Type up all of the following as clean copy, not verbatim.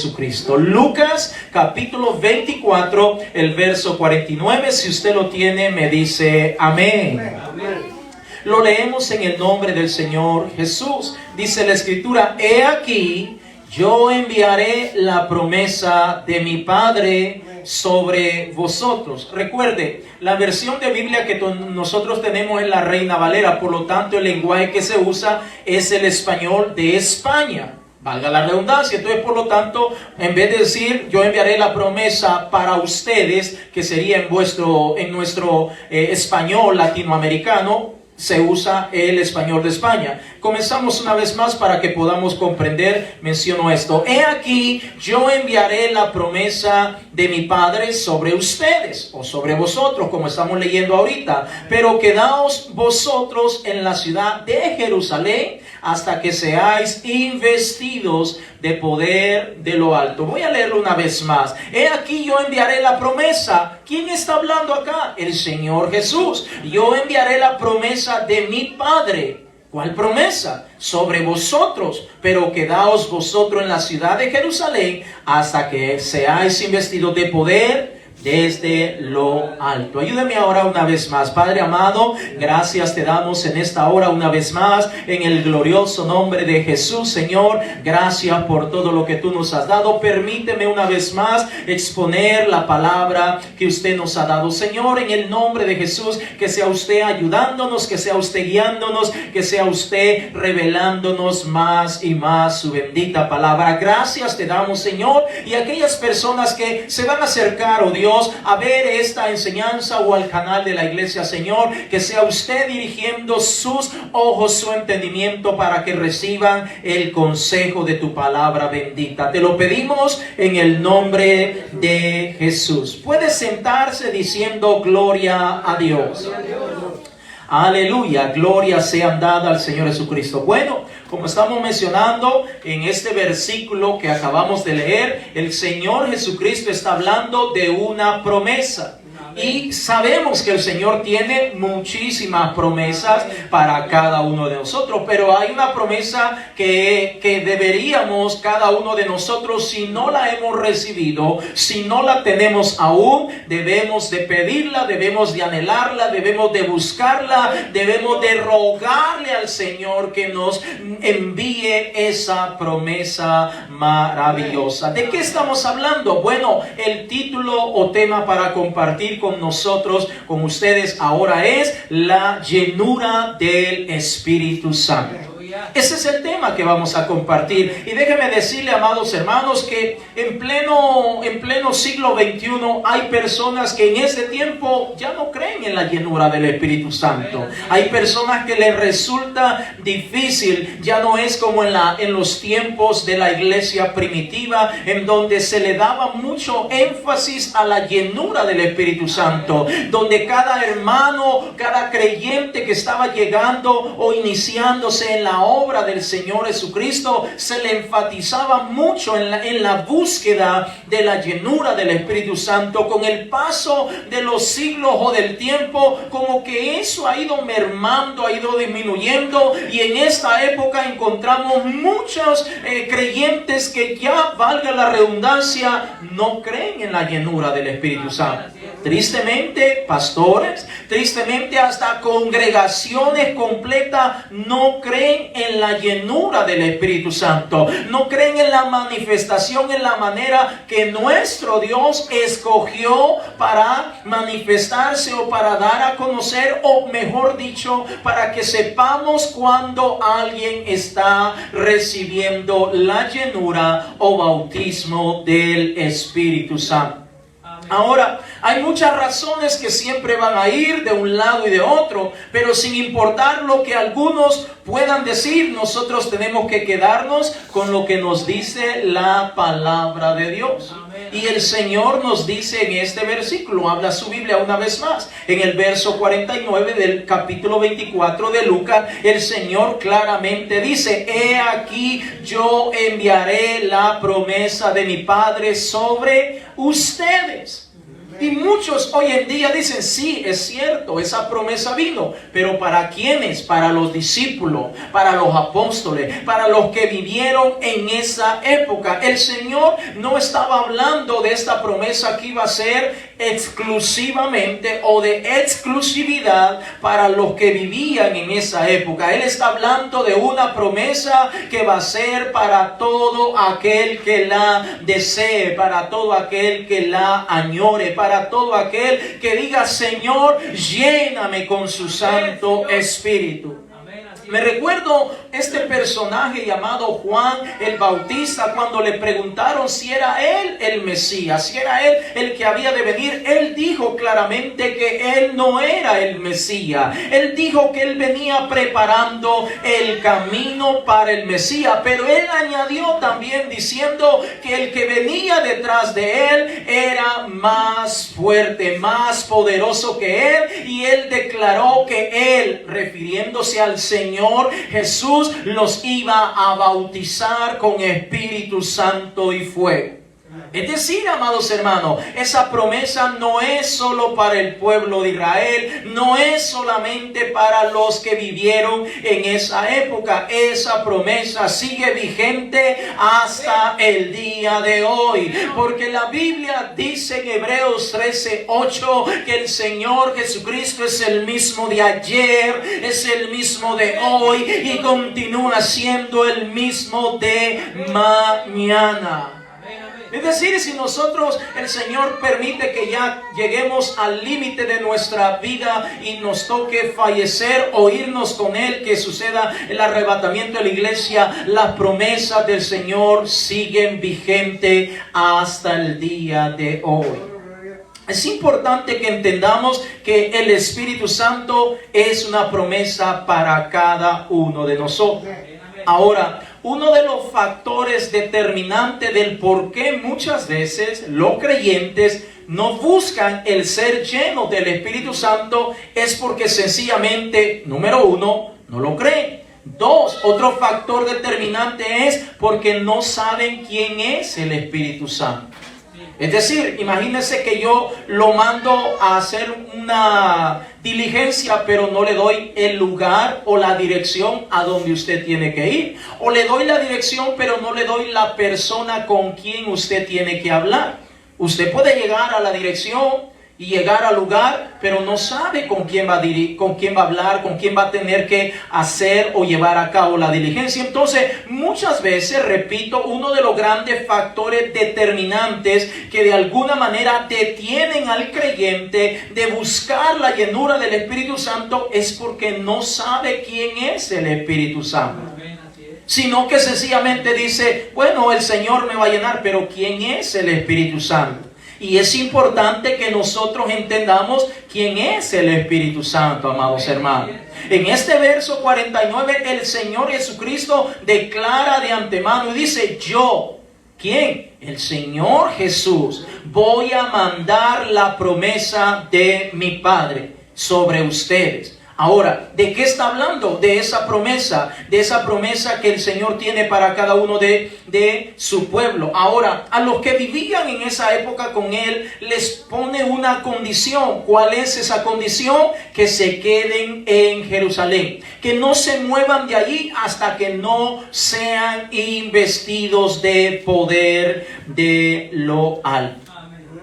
Jesucristo. Lucas capítulo 24, el verso 49. Si usted lo tiene, me dice amén. Amén. Lo leemos en el nombre del Señor Jesús. Dice la Escritura: he aquí, yo enviaré la promesa de mi Padre sobre vosotros. Recuerde, la versión de Biblia que nosotros tenemos es la Reina Valera, por lo tanto el lenguaje que se usa es el español de España. Valga la redundancia. Entonces, por lo tanto, en vez de decir yo enviaré la promesa para ustedes, que sería en nuestro español latinoamericano, se usa el español de España. Comenzamos una vez más para que podamos comprender. Menciono esto: he aquí, yo enviaré la promesa de mi Padre sobre ustedes, o sobre vosotros, como estamos leyendo ahorita. Pero quedaos vosotros en la ciudad de Jerusalén hasta que seáis investidos de poder de lo alto. Voy a leerlo una vez más. He aquí, yo enviaré la promesa. ¿Quién está hablando acá? El Señor Jesús. Yo enviaré la promesa de mi Padre. ¿Cuál promesa? Sobre vosotros. Pero quedaos vosotros en la ciudad de Jerusalén hasta que seáis investidos de poder desde lo alto. Ayúdame ahora una vez más. Padre amado, gracias te damos en esta hora una vez más, en el glorioso nombre de Jesús. Señor, gracias por todo lo que tú nos has dado. Permíteme una vez más exponer la palabra que usted nos ha dado. Señor, en el nombre de Jesús, que sea usted ayudándonos, que sea usted guiándonos, que sea usted revelándonos más y más su bendita palabra. Gracias te damos, Señor, y aquellas personas que se van a acercar, oh Dios, a ver esta enseñanza o al canal de la iglesia, Señor, que sea usted dirigiendo sus ojos, su entendimiento, para que reciban el consejo de tu palabra bendita. Te lo pedimos en el nombre de Jesús. Puede sentarse diciendo gloria a Dios. Aleluya, gloria sea dada al Señor Jesucristo. Bueno, como estamos mencionando en este versículo que acabamos de leer, el Señor Jesucristo está hablando de una promesa. Y sabemos que el Señor tiene muchísimas promesas para cada uno de nosotros, pero hay una promesa que deberíamos cada uno de nosotros, si no la hemos recibido, si no la tenemos aún, debemos de pedirla, debemos de anhelarla, debemos de buscarla, debemos de rogarle al Señor que nos envíe esa promesa maravillosa. ¿De qué estamos hablando? Bueno, el título o tema para compartir con nosotros, con ustedes ahora, es la llenura del Espíritu Santo. Ese es el tema que vamos a compartir. Y déjenme decirle, amados hermanos, que en pleno siglo XXI hay personas que en este tiempo ya no creen en la llenura del Espíritu Santo. Hay personas que les resulta difícil. Ya no es como en los tiempos de la iglesia primitiva, en donde se le daba mucho énfasis a la llenura del Espíritu Santo, donde cada hermano, cada creyente que estaba llegando o iniciándose en la obra del Señor Jesucristo, se le enfatizaba mucho en la búsqueda de la llenura del Espíritu Santo. Con el paso de los siglos o del tiempo, como que eso ha ido mermando, ha ido disminuyendo, y en esta época encontramos muchos creyentes que ya, valga la redundancia, no creen en la llenura del Espíritu Santo. Tristemente, pastores, tristemente hasta congregaciones completas no creen en la llenura del Espíritu Santo. No creen en la manifestación, en la manera que nuestro Dios escogió para manifestarse o para dar a conocer, o mejor dicho, para que sepamos cuando alguien está recibiendo la llenura o bautismo del Espíritu Santo. Ahora, hay muchas razones que siempre van a ir de un lado y de otro, pero sin importar lo que algunos puedan decir, nosotros tenemos que quedarnos con lo que nos dice la palabra de Dios. Y el Señor nos dice en este versículo, habla su Biblia una vez más, en el verso 49 del capítulo 24 de Lucas, el Señor claramente dice: he aquí, yo enviaré la promesa de mi Padre sobre ustedes. Y muchos hoy en día dicen, sí, es cierto, esa promesa vino, pero ¿para quiénes? Para los discípulos, para los apóstoles, para los que vivieron en esa época. El Señor no estaba hablando de esta promesa que iba a ser exclusivamente o de exclusividad para los que vivían en esa época. Él está hablando de una promesa que va a ser para todo aquel que la desee, para todo aquel que la añore, para todo aquel que diga, Señor, lléname con su Santo Espíritu. Me recuerdo este personaje llamado Juan el Bautista, cuando le preguntaron si era él el Mesías, si era él el que había de venir. Él dijo claramente que él no era el Mesías. Él dijo que él venía preparando el camino para el Mesías, pero él añadió también diciendo que el que venía detrás de él era más fuerte, más poderoso que él, y él declaró que él, refiriéndose al Señor Jesús, los iba a bautizar con Espíritu Santo y fuego. Es decir, amados hermanos, esa promesa no es solo para el pueblo de Israel, no es solamente para los que vivieron en esa época. Esa promesa sigue vigente hasta el día de hoy, porque la Biblia dice en Hebreos 13:8 que el Señor Jesucristo es el mismo de ayer, es el mismo de hoy y continúa siendo el mismo de mañana. Es decir, si nosotros, el Señor permite que ya lleguemos al límite de nuestra vida y nos toque fallecer o irnos con Él, que suceda el arrebatamiento de la iglesia, las promesas del Señor siguen vigentes hasta el día de hoy. Es importante que entendamos que el Espíritu Santo es una promesa para cada uno de nosotros. Ahora, uno de los factores determinantes del por qué muchas veces los creyentes no buscan el ser llenos del Espíritu Santo es porque sencillamente, número uno, no lo creen. Dos, otro factor determinante es porque no saben quién es el Espíritu Santo. Es decir, imagínense que yo lo mando a hacer una diligencia, pero no le doy el lugar o la dirección a donde usted tiene que ir. O le doy la dirección, pero no le doy la persona con quien usted tiene que hablar. Usted puede llegar a la dirección y llegar al lugar, pero no sabe con quién va a hablar, con quién va a tener que hacer o llevar a cabo la diligencia. Entonces, muchas veces, repito, uno de los grandes factores determinantes que de alguna manera detienen al creyente de buscar la llenura del Espíritu Santo es porque no sabe quién es el Espíritu Santo. Sino que sencillamente dice, bueno, el Señor me va a llenar, pero ¿quién es el Espíritu Santo? Y es importante que nosotros entendamos quién es el Espíritu Santo, amados hermanos. En este verso 49, el Señor Jesucristo declara de antemano y dice, yo, ¿quién? El Señor Jesús, voy a mandar la promesa de mi Padre sobre ustedes. Ahora, ¿de qué está hablando? De esa promesa que el Señor tiene para cada uno de su pueblo. Ahora, a los que vivían en esa época con Él, les pone una condición. ¿Cuál es esa condición? Que se queden en Jerusalén, que no se muevan de allí hasta que no sean investidos de poder de lo alto.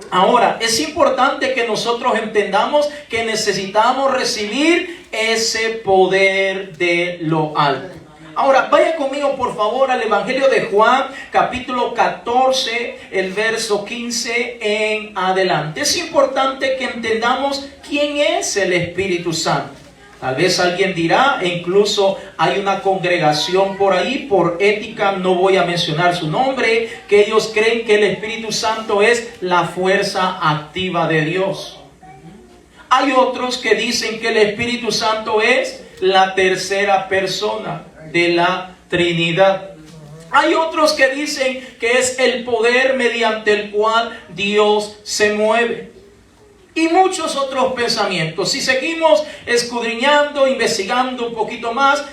Ahora, es importante que nosotros entendamos que necesitamos recibir ese poder de lo alto. Ahora, vaya conmigo por favor al Evangelio de Juan, capítulo 14, el verso 15 en adelante. Es importante que entendamos quién es el Espíritu Santo. Tal vez alguien dirá, e incluso hay una congregación por ahí, por ética no voy a mencionar su nombre, que ellos creen que el Espíritu Santo es la fuerza activa de Dios. Hay otros que dicen que el Espíritu Santo es la tercera persona de la Trinidad. Hay otros que dicen que es el poder mediante el cual Dios se mueve. Y muchos otros pensamientos. Si seguimos escudriñando, investigando un poquito más,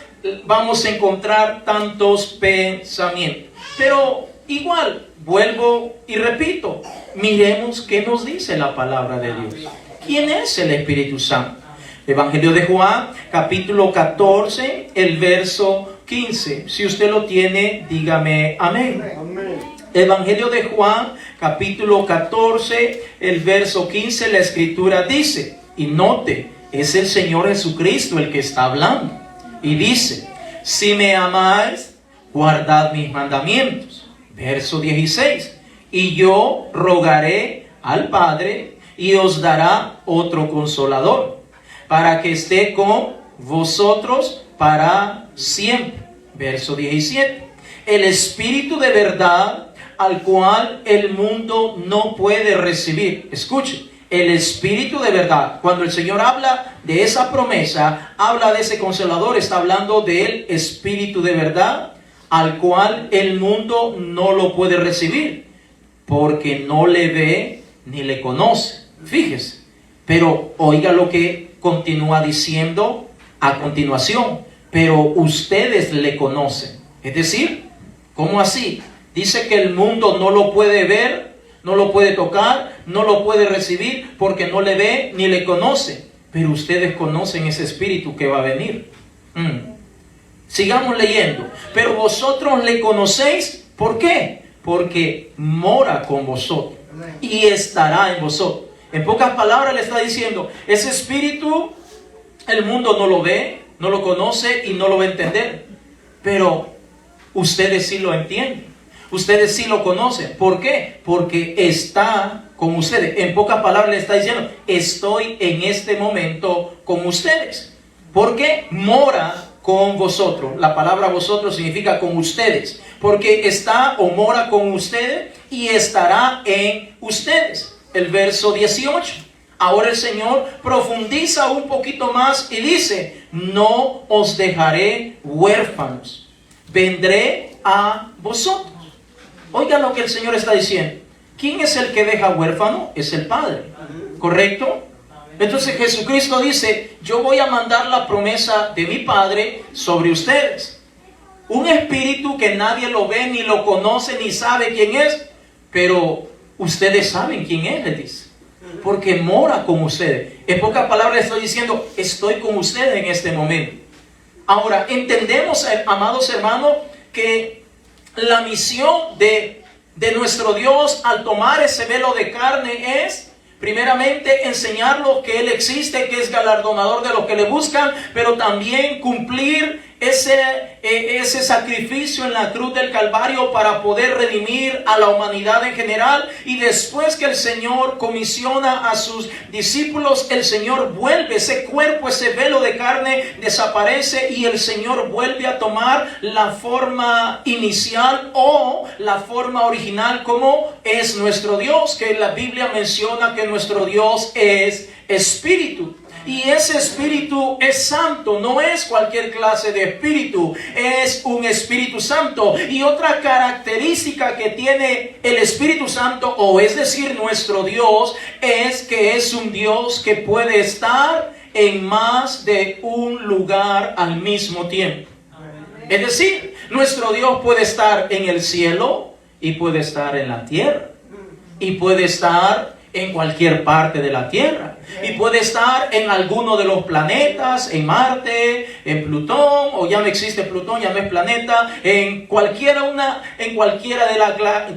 vamos a encontrar tantos pensamientos. Pero igual, vuelvo y repito, miremos qué nos dice la palabra de Dios. ¿Quién es el Espíritu Santo? Evangelio de Juan, capítulo 14, el verso 15. Si usted lo tiene, dígame amén. Amén. Evangelio de Juan, capítulo 14, el verso 15, la Escritura dice, y note, es el Señor Jesucristo el que está hablando. Y dice, si me amáis, guardad mis mandamientos. Verso 16, y yo rogaré al Padre y os dará otro consolador, para que esté con vosotros para siempre. Verso 17, el Espíritu de verdad, al cual el mundo no puede recibir. Escuche, el Espíritu de verdad. Cuando el Señor habla de esa promesa, habla de ese consolador, está hablando del Espíritu de verdad, al cual el mundo no lo puede recibir, porque no le ve ni le conoce. Fíjese, pero oiga lo que continúa diciendo a continuación, pero ustedes le conocen. Es decir, ¿cómo así? Dice que el mundo no lo puede ver, no lo puede tocar, no lo puede recibir, porque no le ve ni le conoce. Pero ustedes conocen ese Espíritu que va a venir. Sigamos leyendo. Pero vosotros le conocéis, ¿por qué? Porque mora con vosotros y estará en vosotros. En pocas palabras le está diciendo, ese Espíritu el mundo no lo ve, no lo conoce y no lo va a entender, pero ustedes sí lo entienden, ustedes sí lo conocen. ¿Por qué? Porque está con ustedes. En pocas palabras le está diciendo, estoy en este momento con ustedes, porque mora con vosotros. La palabra vosotros significa con ustedes, porque está o mora con ustedes y estará en ustedes. El verso 18. Ahora el Señor profundiza un poquito más y dice, no os dejaré huérfanos, vendré a vosotros. Oigan lo que el Señor está diciendo. ¿Quién es el que deja huérfano? Es el Padre, ¿correcto? Entonces Jesucristo dice, yo voy a mandar la promesa de mi Padre sobre ustedes. Un espíritu que nadie lo ve, ni lo conoce, ni sabe quién es, pero ustedes saben quién es, le dice, porque mora con ustedes. En pocas palabras le estoy diciendo, estoy con ustedes en este momento. Ahora, entendemos, amados hermanos, que la misión de nuestro Dios al tomar ese velo de carne es, primeramente, enseñarlos que Él existe, que es galardonador de los que le buscan, pero también cumplir ese sacrificio en la cruz del Calvario para poder redimir a la humanidad en general. Y después que el Señor comisiona a sus discípulos, el Señor vuelve, ese cuerpo, ese velo de carne desaparece y el Señor vuelve a tomar la forma inicial o la forma original, como es nuestro Dios, que la Biblia menciona que nuestro Dios es Espíritu. Y ese Espíritu es santo, no es cualquier clase de espíritu, es un Espíritu Santo. Y otra característica que tiene el Espíritu Santo, o es decir, nuestro Dios, es que es un Dios que puede estar en más de un lugar al mismo tiempo. Es decir, nuestro Dios puede estar en el cielo y puede estar en la tierra y puede estar en cualquier parte de la tierra y puede estar en alguno de los planetas, en Marte, en Plutón, o ya no existe Plutón, ya no es planeta, en cualquiera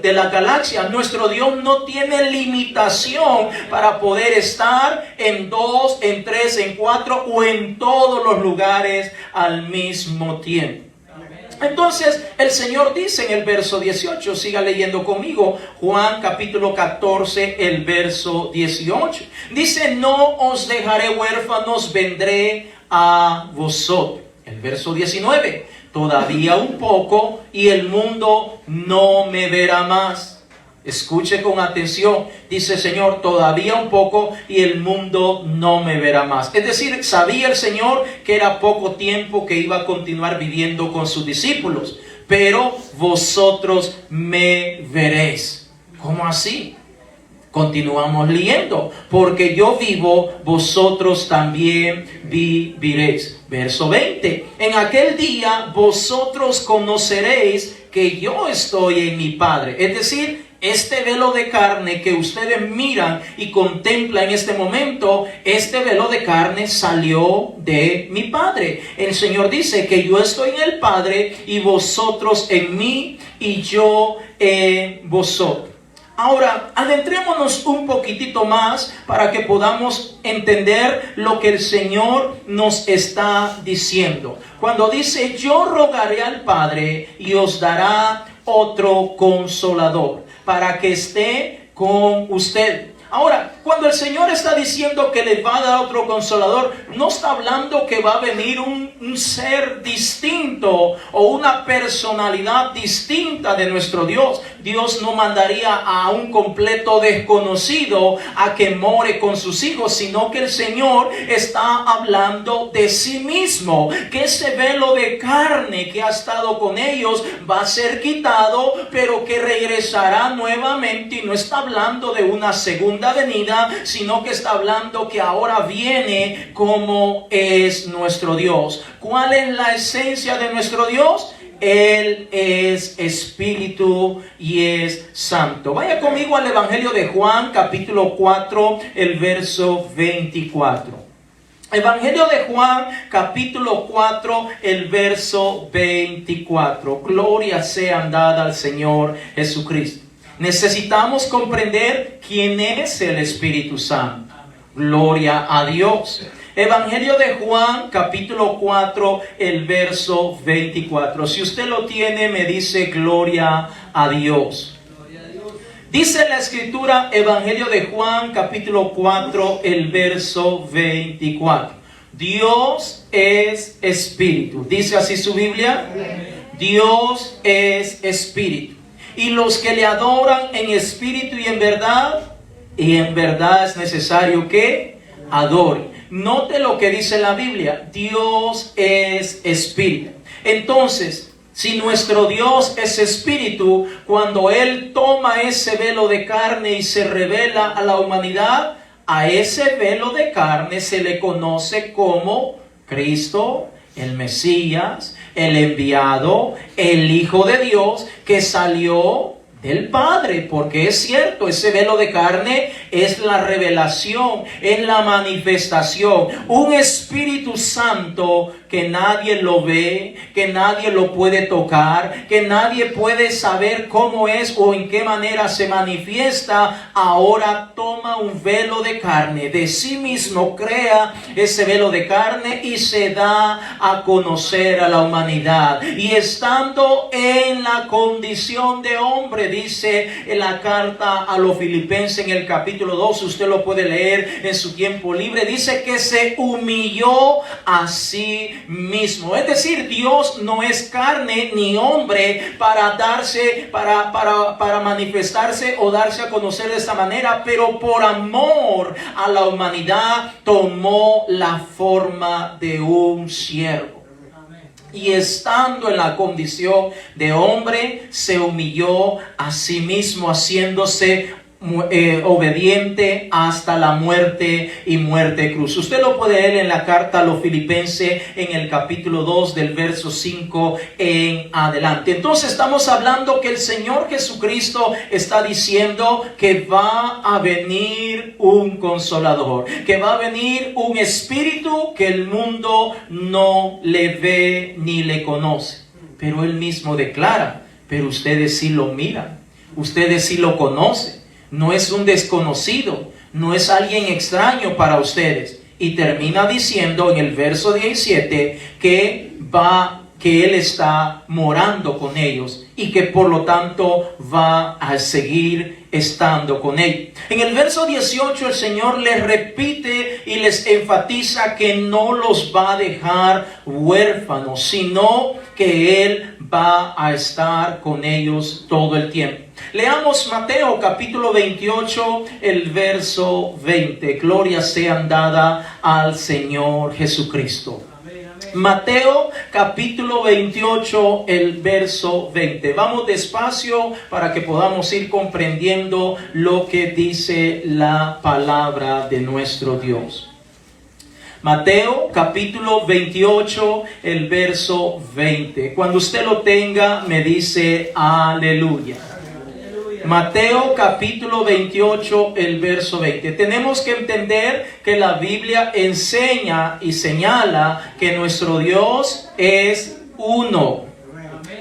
de la galaxia. Nuestro Dios no tiene limitación para poder estar en 2, en 3, en 4 o en todos los lugares al mismo tiempo. Entonces el Señor dice en el verso 18, siga leyendo conmigo, Juan capítulo 14, el verso 18. Dice, no os dejaré huérfanos, vendré a vosotros. El verso 19, todavía un poco y el mundo no me verá más. Escuche con atención, dice el Señor, todavía un poco y el mundo no me verá más. Es decir, sabía el Señor que era poco tiempo que iba a continuar viviendo con sus discípulos. Pero vosotros me veréis. ¿Cómo así? Continuamos leyendo, porque yo vivo, vosotros también viviréis. Verso 20, en aquel día vosotros conoceréis que yo estoy en mi Padre. Es decir, este velo de carne que ustedes miran y contemplan en este momento, este velo de carne salió de mi Padre. El Señor dice que yo estoy en el Padre y vosotros en mí y yo en vosotros. Ahora, adentrémonos un poquitito más para que podamos entender lo que el Señor nos está diciendo. Cuando dice, yo rogaré al Padre y os dará otro consolador para que esté con usted. Ahora, cuando el Señor está diciendo que le va a dar otro consolador, no está hablando que va a venir un ser distinto o una personalidad distinta de nuestro Dios. Dios no mandaría a un completo desconocido a que more con sus hijos, sino que el Señor está hablando de sí mismo, que ese velo de carne que ha estado con ellos va a ser quitado, pero que regresará nuevamente, y no está hablando de una segunda venida, sino que está hablando que ahora viene como es nuestro Dios. ¿Cuál es la esencia de nuestro Dios? Él es Espíritu y es Santo. Vaya conmigo al Evangelio de Juan, capítulo 4, el verso 24. Evangelio de Juan, capítulo 4, el verso 24. Gloria sea dada al Señor Jesucristo. Necesitamos comprender quién es el Espíritu Santo. Gloria a Dios. Evangelio de Juan, capítulo 4, el verso 24. Si usted lo tiene, me dice gloria a Dios. Dice la Escritura, Evangelio de Juan, capítulo 4, el verso 24. Dios es Espíritu. ¿Dice así su Biblia? Dios es Espíritu. Y los que le adoran en espíritu y en verdad es necesario que adoren. Note lo que dice la Biblia, Dios es espíritu. Entonces, si nuestro Dios es espíritu, cuando Él toma ese velo de carne y se revela a la humanidad, a ese velo de carne se le conoce como Cristo, el Mesías, el enviado, el Hijo de Dios que salió del Padre, porque es cierto, ese velo de carne es la revelación, es la manifestación, un Espíritu Santo que nadie lo ve, que nadie lo puede tocar, que nadie puede saber cómo es o en qué manera se manifiesta. Ahora toma un velo de carne, de sí mismo crea ese velo de carne y se da a conocer a la humanidad. Y estando en la condición de hombre, dice en la carta a los Filipenses en el capítulo 2, usted lo puede leer en su tiempo libre, dice que se humilló a sí mismo. Es decir, Dios no es carne ni hombre para darse, para manifestarse o darse a conocer de esta manera, pero por amor a la humanidad tomó la forma de un siervo. Y estando en la condición de hombre, se humilló a sí mismo, haciéndose obediente hasta la muerte y muerte de cruz. Usted lo puede leer en la carta a los Filipenses en el capítulo 2 del verso 5 en adelante. Entonces estamos hablando que el Señor Jesucristo está diciendo que va a venir un consolador, que va a venir un espíritu que el mundo no le ve ni le conoce, pero Él mismo declara, pero ustedes sí lo miran, ustedes sí lo conocen. No es un desconocido, no es alguien extraño para ustedes. Y termina diciendo en el verso 17 que Él está morando con ellos y que por lo tanto va a seguir estando con ellos. En el verso 18 el Señor les repite y les enfatiza que no los va a dejar huérfanos, sino que Él va a estar con ellos todo el tiempo. Leamos Mateo capítulo 28, el verso 20. Gloria sea dada al Señor Jesucristo. Mateo capítulo 28, el verso 20. Vamos despacio para que podamos ir comprendiendo lo que dice la palabra de nuestro Dios. Mateo capítulo 28, el verso 20. Cuando usted lo tenga, me dice aleluya. Mateo capítulo 28, el verso 20. Tenemos que entender que la Biblia enseña y señala que nuestro Dios es uno.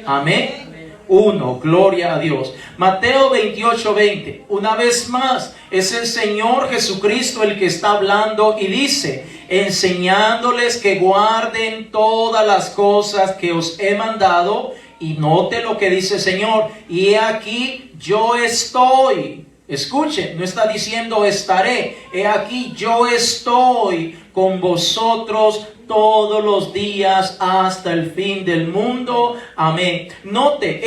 Amén. Uno, gloria a Dios. Mateo 28, 20. Una vez más, es el Señor Jesucristo el que está hablando y dice: enseñándoles que guarden todas las cosas que os he mandado. Y note lo que dice el Señor: y he aquí yo estoy. Escuchen, no está diciendo estaré. He aquí yo estoy con vosotros todos los días hasta el fin del mundo. Amén. Note,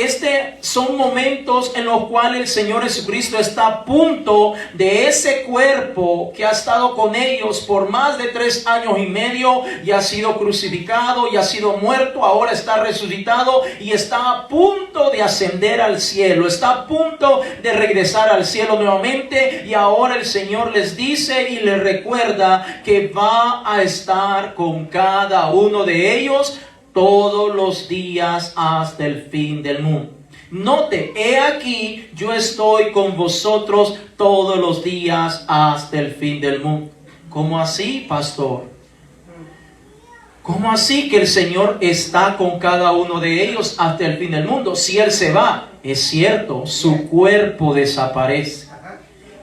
son momentos en los cuales el Señor Jesucristo está a punto de ese cuerpo que ha estado con ellos por más de 3 años y medio y ha sido crucificado y ha sido muerto, ahora está resucitado y está a punto de ascender al cielo, está a punto de regresar al cielo nuevamente, y ahora el Señor les dice y les recuerda que va a estar con cada uno de ellos todos los días hasta el fin del mundo. Note, he aquí yo estoy con vosotros todos los días hasta el fin del mundo. ¿Cómo así, pastor? ¿Cómo así que el Señor está con cada uno de ellos hasta el fin del mundo? Si Él se va, es cierto, su cuerpo desaparece,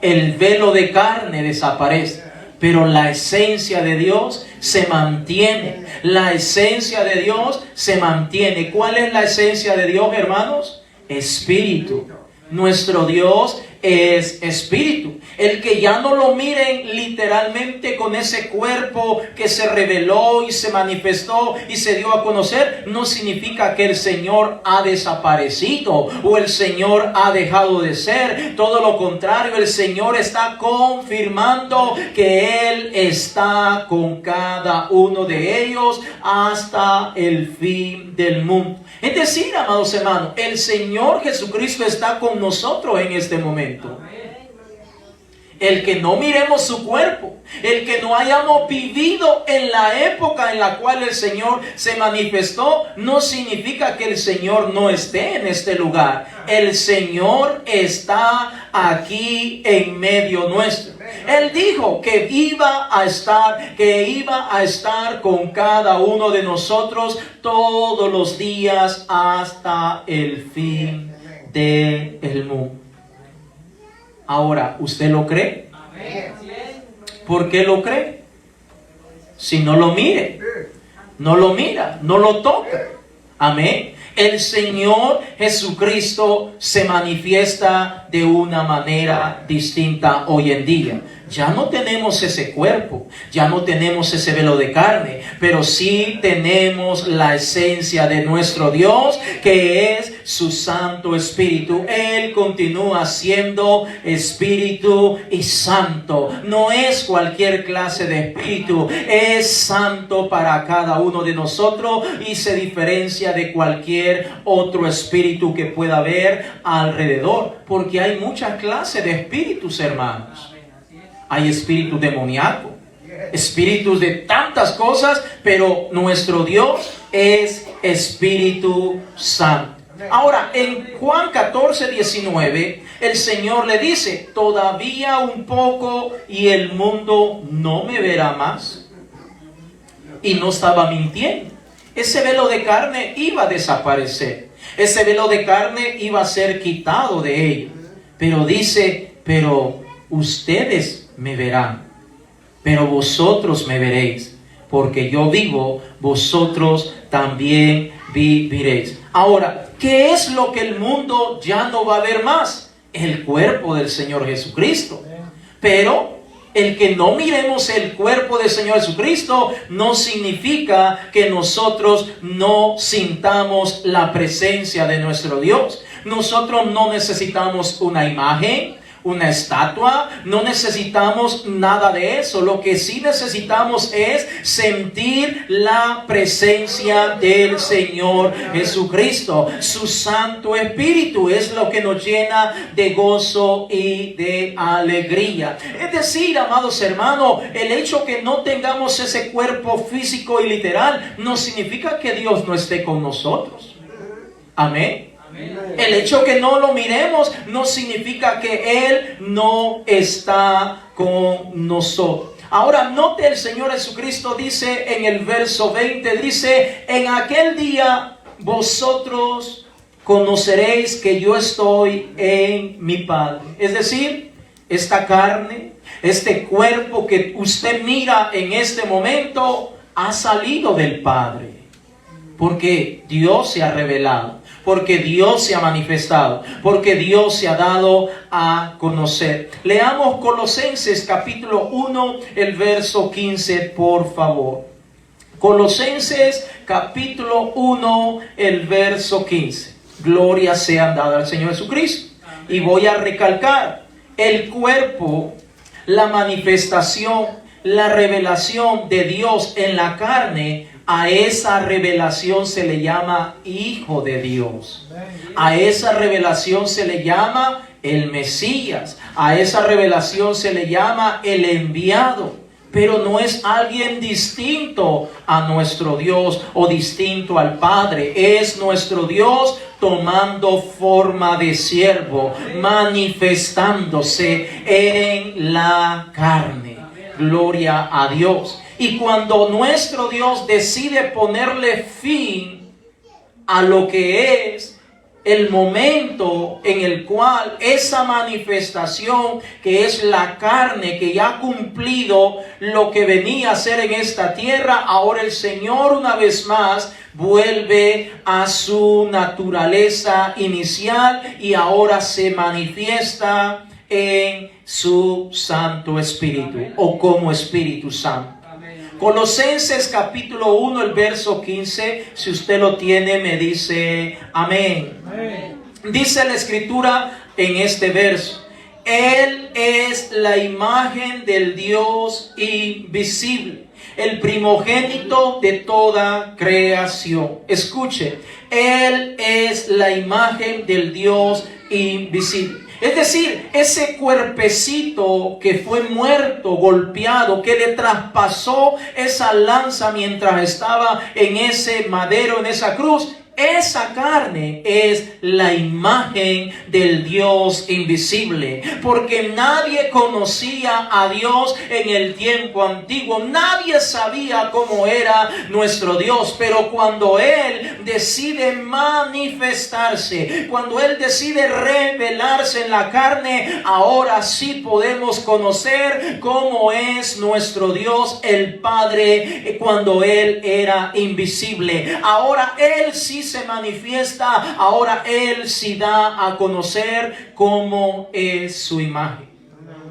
el velo de carne desaparece, pero la esencia de Dios se mantiene. La esencia de Dios se mantiene. ¿Cuál es la esencia de Dios, hermanos? Espíritu. Nuestro Dios es espíritu. El que ya no lo miren literalmente con ese cuerpo que se reveló y se manifestó y se dio a conocer, no significa que el Señor ha desaparecido o el Señor ha dejado de ser. Todo lo contrario, el Señor está confirmando que Él está con cada uno de ellos hasta el fin del mundo. Es decir, amados hermanos, el Señor Jesucristo está con nosotros en este momento. El que no miremos su cuerpo, el que no hayamos vivido en la época en la cual el Señor se manifestó, no significa que el Señor no esté en este lugar. El Señor está aquí en medio nuestro. Él dijo que iba a estar con cada uno de nosotros todos los días hasta el fin del mundo. Ahora, ¿usted lo cree? ¿Por qué lo cree? Si no lo mire, no lo mira, no lo toca. Amén. El Señor Jesucristo se manifiesta de una manera distinta hoy en día. Ya no tenemos ese cuerpo, ya no tenemos ese velo de carne, pero sí tenemos la esencia de nuestro Dios, que es su Santo Espíritu. Él continúa siendo Espíritu y Santo. No es cualquier clase de espíritu, es santo para cada uno de nosotros y se diferencia de cualquier otro espíritu que pueda haber alrededor, porque hay muchas clases de espíritus, hermanos. Hay espíritus demoníacos, espíritus de tantas cosas, pero nuestro Dios es Espíritu Santo. Ahora, en Juan 14, 19, el Señor le dice: todavía un poco y el mundo no me verá más. Y no estaba mintiendo. Ese velo de carne iba a desaparecer. Ese velo de carne iba a ser quitado de ellos. Pero dice: pero ustedes me verán, pero vosotros me veréis, porque yo vivo, vosotros también viviréis. Ahora, ¿qué es lo que el mundo ya no va a ver más? El cuerpo del Señor Jesucristo. Pero el que no miremos el cuerpo del Señor Jesucristo no significa que nosotros no sintamos la presencia de nuestro Dios. Nosotros no necesitamos una imagen, una estatua, no necesitamos nada de eso. Lo que sí necesitamos es sentir la presencia del Señor Jesucristo. Su Santo Espíritu es lo que nos llena de gozo y de alegría. Es decir, amados hermanos, el hecho que no tengamos ese cuerpo físico y literal no significa que Dios no esté con nosotros. Amén. El hecho que no lo miremos no significa que Él no está con nosotros. Ahora note, el Señor Jesucristo dice en el verso 20, dice: en aquel día vosotros conoceréis que yo estoy en mi Padre. Es decir, esta carne, este cuerpo que usted mira en este momento ha salido del Padre, porque Dios se ha revelado, porque Dios se ha manifestado, porque Dios se ha dado a conocer. Leamos Colosenses capítulo 1, el verso 15, por favor. Colosenses capítulo 1, el verso 15. Gloria sea dada al Señor Jesucristo. Y voy a recalcar, el cuerpo, la manifestación, la revelación de Dios en la carne, a esa revelación se le llama Hijo de Dios. A esa revelación se le llama el Mesías. A esa revelación se le llama el enviado. Pero no es alguien distinto a nuestro Dios o distinto al Padre. Es nuestro Dios tomando forma de siervo, manifestándose en la carne. Gloria a Dios. Y cuando nuestro Dios decide ponerle fin a lo que es el momento en el cual esa manifestación, que es la carne, que ya ha cumplido lo que venía a hacer en esta tierra, ahora el Señor una vez más vuelve a su naturaleza inicial y ahora se manifiesta en su Santo Espíritu, o como Espíritu Santo. Colosenses capítulo 1, el verso 15, si usted lo tiene, me dice amén. Amén. Dice la Escritura en este verso: Él es la imagen del Dios invisible, el primogénito de toda creación. Escuche, Él es la imagen del Dios invisible. Es decir, ese cuerpecito que fue muerto, golpeado, que le traspasó esa lanza mientras estaba en ese madero, en esa cruz, esa carne es la imagen del Dios invisible, porque nadie conocía a Dios en el tiempo antiguo, nadie sabía cómo era nuestro Dios, pero cuando Él decide manifestarse, cuando Él decide revelarse en la carne, ahora sí podemos conocer cómo es nuestro Dios, el Padre, cuando Él era invisible. Ahora Él sí se manifiesta, ahora Él sí da a conocer cómo es su imagen.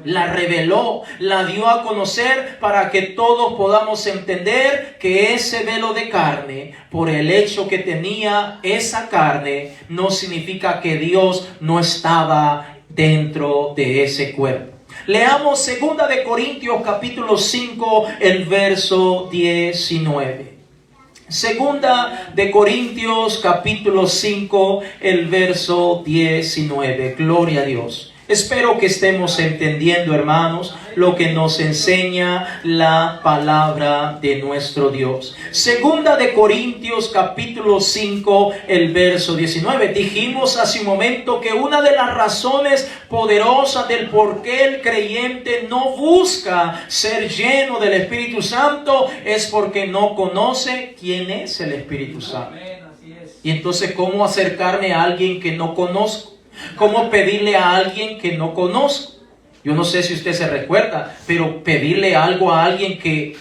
La reveló, la dio a conocer para que todos podamos entender que ese velo de carne, por el hecho que tenía esa carne, no significa que Dios no estaba dentro de ese cuerpo. Leamos 2 de Corintios capítulo 5, el verso 19. Segunda de Corintios capítulo 5, el verso 19. Gloria a Dios. Espero que estemos entendiendo, hermanos, lo que nos enseña la palabra de nuestro Dios. Segunda de Corintios capítulo 5, el verso 19. Dijimos hace un momento que una de las razones poderosas del por qué el creyente no busca ser lleno del Espíritu Santo es porque no conoce quién es el Espíritu Santo. Y entonces, ¿cómo acercarme a alguien que no conozco? ¿Cómo pedirle a alguien que no conozco? Yo no sé si usted se recuerda, pero pedirle algo a alguien que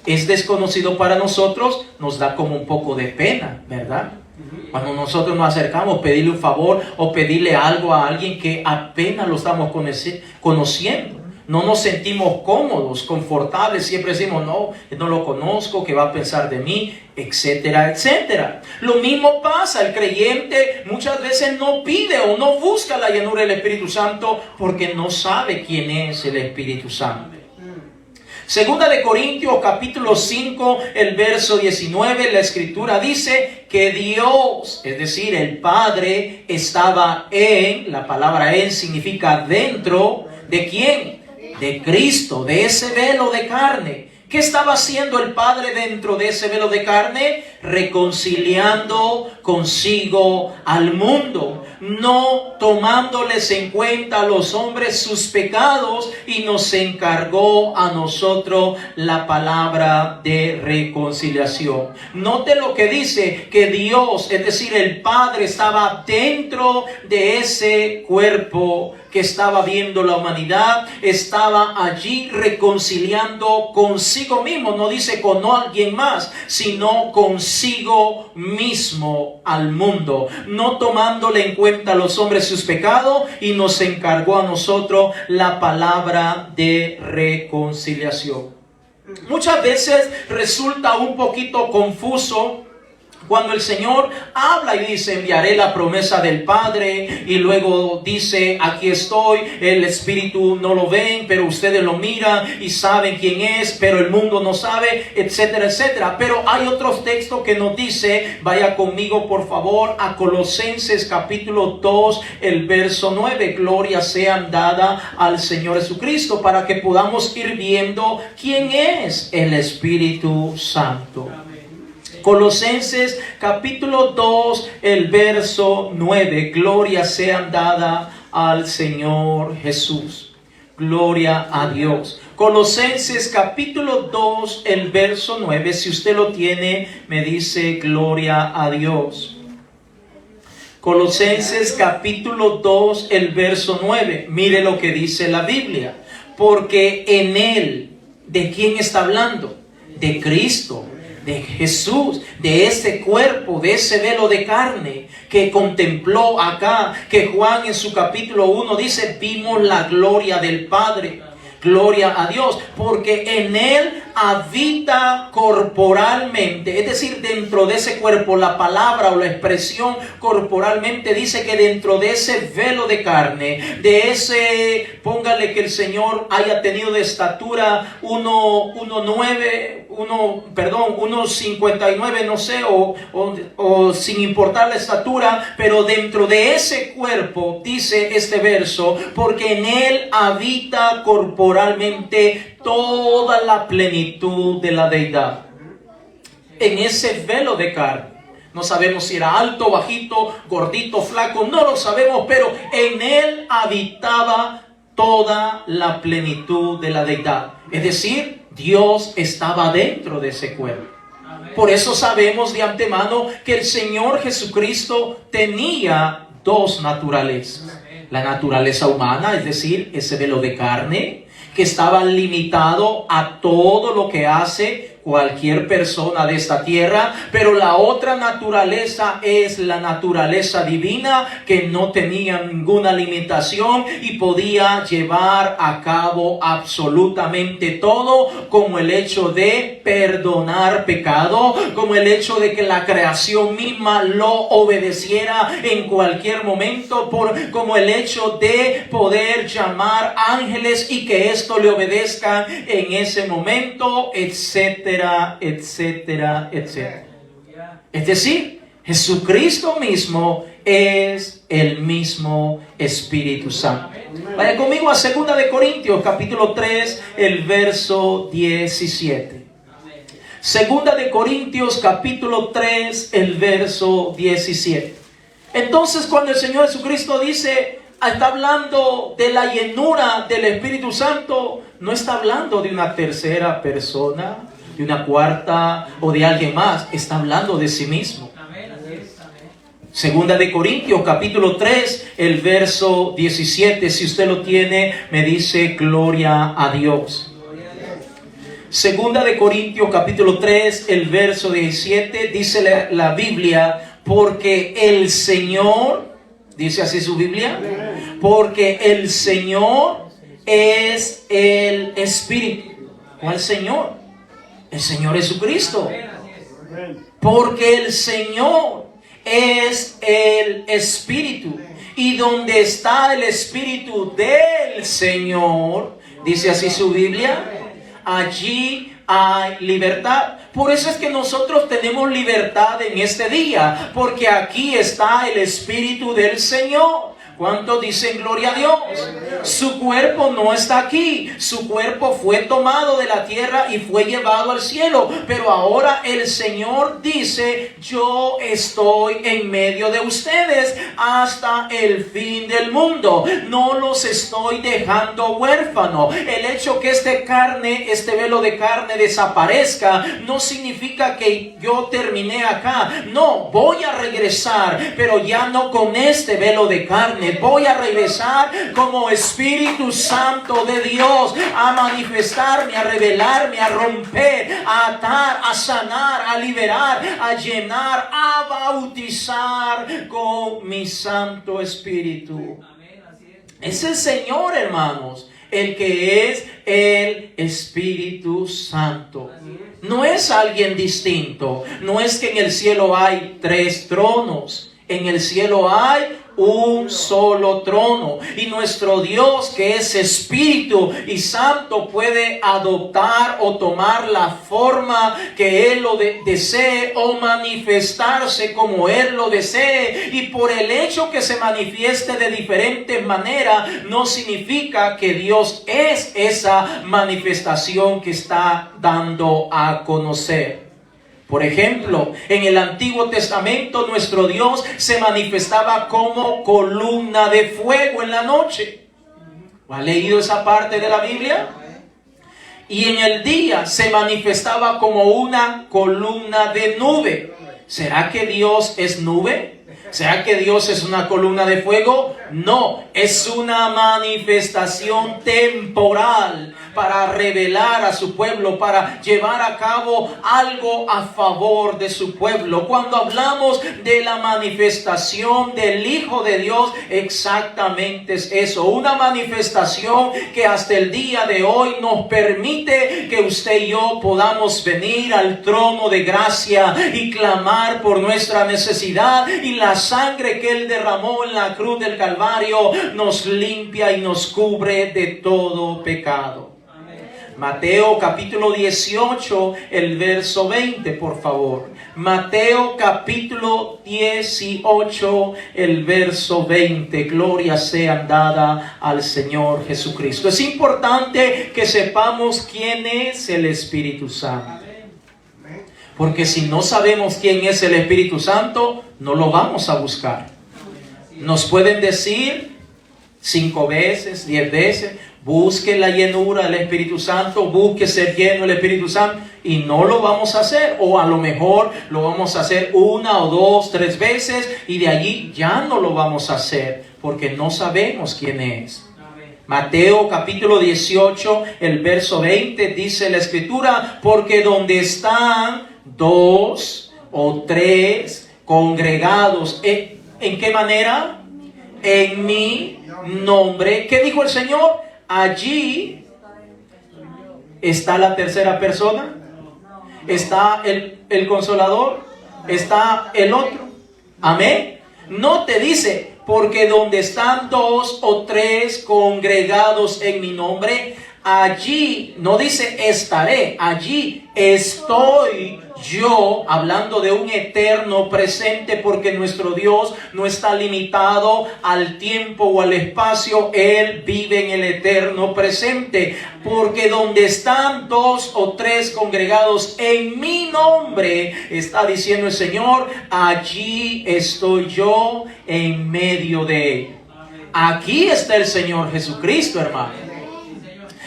es desconocido para nosotros nos da como un poco de pena, ¿verdad? Cuando nosotros nos acercamos, pedirle un favor o pedirle algo a alguien que apenas lo estamos conociendo. No nos sentimos cómodos, confortables, siempre decimos, no lo conozco, ¿qué va a pensar de mí? Etcétera, etcétera. Lo mismo pasa, el creyente muchas veces no pide o no busca la llenura del Espíritu Santo porque no sabe quién es el Espíritu Santo. Segunda de Corintios capítulo 5, el verso 19, la escritura dice que Dios, es decir, el Padre, estaba la palabra en significa dentro, ¿de quién? De Cristo, de ese velo de carne. ¿Qué estaba haciendo el Padre dentro de ese velo de carne? Reconciliando consigo al mundo, no tomándoles en cuenta a los hombres sus pecados, y nos encargó a nosotros la palabra de reconciliación. Note lo que dice, que Dios, es decir, el Padre, estaba dentro de ese cuerpo que estaba viendo la humanidad, estaba allí reconciliando consigo mismo. No dice con alguien más, sino consigo mismo al mundo, no tomándole en cuenta a los hombres sus pecados, y nos encargó a nosotros la palabra de reconciliación. Muchas veces resulta un poquito confuso cuando el Señor habla y dice, enviaré la promesa del Padre, y luego dice, aquí estoy, el Espíritu no lo ven, pero ustedes lo miran y saben quién es, pero el mundo no sabe, etcétera, etcétera. Pero hay otros textos que nos dice, vaya conmigo por favor a Colosenses capítulo 2, el verso 9, gloria sean dada al Señor Jesucristo, para que podamos ir viendo quién es el Espíritu Santo. Colosenses capítulo 2, el verso 9. Gloria sea dada al Señor Jesús. Gloria a Dios. Colosenses capítulo 2, el verso 9. Si usted lo tiene, me dice gloria a Dios. Colosenses capítulo 2, el verso 9. Mire lo que dice la Biblia. Porque en Él, ¿de quién está hablando? De Cristo, de Jesús, de ese cuerpo, de ese velo de carne que contempló acá, que Juan en su capítulo 1 dice, vimos la gloria del Padre. Gloria a Dios, porque en Él habita corporalmente, es decir, dentro de ese cuerpo. La palabra o la expresión corporalmente dice que dentro de ese velo de carne, de ese, póngale que el Señor haya tenido de estatura 1.59, no sé, o sin importar la estatura, pero dentro de ese cuerpo, dice este verso, porque en Él habita corporalmente toda la plenitud de la deidad. En ese velo de carne, no sabemos si era alto, bajito, gordito, flaco, no lo sabemos, pero en Él habitaba toda la plenitud de la deidad. Es decir, Dios estaba dentro de ese cuerpo. Por eso sabemos de antemano que el Señor Jesucristo tenía dos naturalezas. La naturaleza humana, es decir, ese velo de carne, que estaba limitado a todo lo que hace cualquier persona de esta tierra, pero la otra naturaleza es la naturaleza divina, que no tenía ninguna limitación y podía llevar a cabo absolutamente todo, como el hecho de perdonar pecado, como el hecho de que la creación misma lo obedeciera en cualquier momento, como el hecho de poder llamar ángeles y que esto le obedezcan en ese momento, etcétera, etcétera, etcétera. Es decir, Jesucristo mismo es el mismo Espíritu Santo. Vaya conmigo a 2 de Corintios capítulo 3, el verso 17. 2 de Corintios capítulo 3, el verso 17. Entonces, cuando el Señor Jesucristo dice, está hablando de la llenura del Espíritu Santo, no está hablando de una tercera persona, de una cuarta o de alguien más. Está hablando de sí mismo. Segunda de Corintios capítulo 3, el verso 17. Si usted lo tiene, me dice gloria a Dios. Segunda de Corintios capítulo 3, el verso 17, dice la Biblia, porque el Señor, dice así su Biblia, porque el Señor es el Espíritu. ¿Cuál Señor? El Señor Jesucristo. Porque el Señor es el Espíritu. Y donde está el Espíritu del Señor, dice así su Biblia, allí hay libertad. Por eso es que nosotros tenemos libertad en este día, porque aquí está el Espíritu del Señor. ¿Cuántos dicen gloria a Dios? Su cuerpo no está aquí. Su cuerpo fue tomado de la tierra y fue llevado al cielo. Pero ahora el Señor dice, yo estoy en medio de ustedes hasta el fin del mundo. No los estoy dejando huérfanos. El hecho que este velo de carne desaparezca no significa que yo terminé acá. No, voy a regresar, pero ya no con este velo de carne. Voy a regresar como Espíritu Santo de Dios a manifestarme, a revelarme, a romper, a atar, a sanar, a liberar, a llenar, a bautizar con mi Santo Espíritu. Es el Señor, hermanos, el que es el Espíritu Santo. No es alguien distinto. No es que en el cielo hay 3 tronos. En el cielo hay un solo trono, y nuestro Dios, que es Espíritu y Santo, puede adoptar o tomar la forma que Él lo desee, o manifestarse como Él lo desee. Y por el hecho que se manifieste de diferentes maneras, no significa que Dios es esa manifestación que está dando a conocer. Por ejemplo, en el Antiguo Testamento nuestro Dios se manifestaba como columna de fuego en la noche. ¿Ha leído esa parte de la Biblia? Y en el día se manifestaba como una columna de nube. ¿Será que Dios es nube? ¿Será que Dios es una columna de fuego? No, es una manifestación temporal para revelar a su pueblo, para llevar a cabo algo a favor de su pueblo. Cuando hablamos de la manifestación del Hijo de Dios, exactamente es eso, una manifestación que hasta el día de hoy nos permite que usted y yo podamos venir al trono de gracia y clamar por nuestra necesidad, y la sangre que Él derramó en la cruz del Calvario nos limpia y nos cubre de todo pecado. Mateo capítulo 18, el verso 20, por favor. Mateo capítulo 18, el verso 20. Gloria sea dada al Señor Jesucristo. Es importante que sepamos quién es el Espíritu Santo. Porque si no sabemos quién es el Espíritu Santo, no lo vamos a buscar. Nos pueden decir 5 veces, 10 veces, busque la llenura del Espíritu Santo, busque ser lleno del Espíritu Santo, y no lo vamos a hacer. O a lo mejor lo vamos a hacer 1 o 2, 3 veces, y de allí ya no lo vamos a hacer, porque no sabemos quién es. Mateo capítulo 18, el verso 20, dice la Escritura, porque donde están 2 o 3 congregados, ¿en qué manera? En mi nombre. ¿Qué dijo el Señor? Allí está la tercera persona, está el Consolador, está el otro. Amén. No te dice, porque donde están 2 o 3 congregados en mi nombre, allí, no dice estaré, allí estoy yo, hablando de un eterno presente, porque nuestro Dios no está limitado al tiempo o al espacio. Él vive en el eterno presente. Porque donde están 2 o 3 congregados en mi nombre, está diciendo el Señor, allí estoy yo en medio de ellos. Aquí está el Señor Jesucristo, hermano.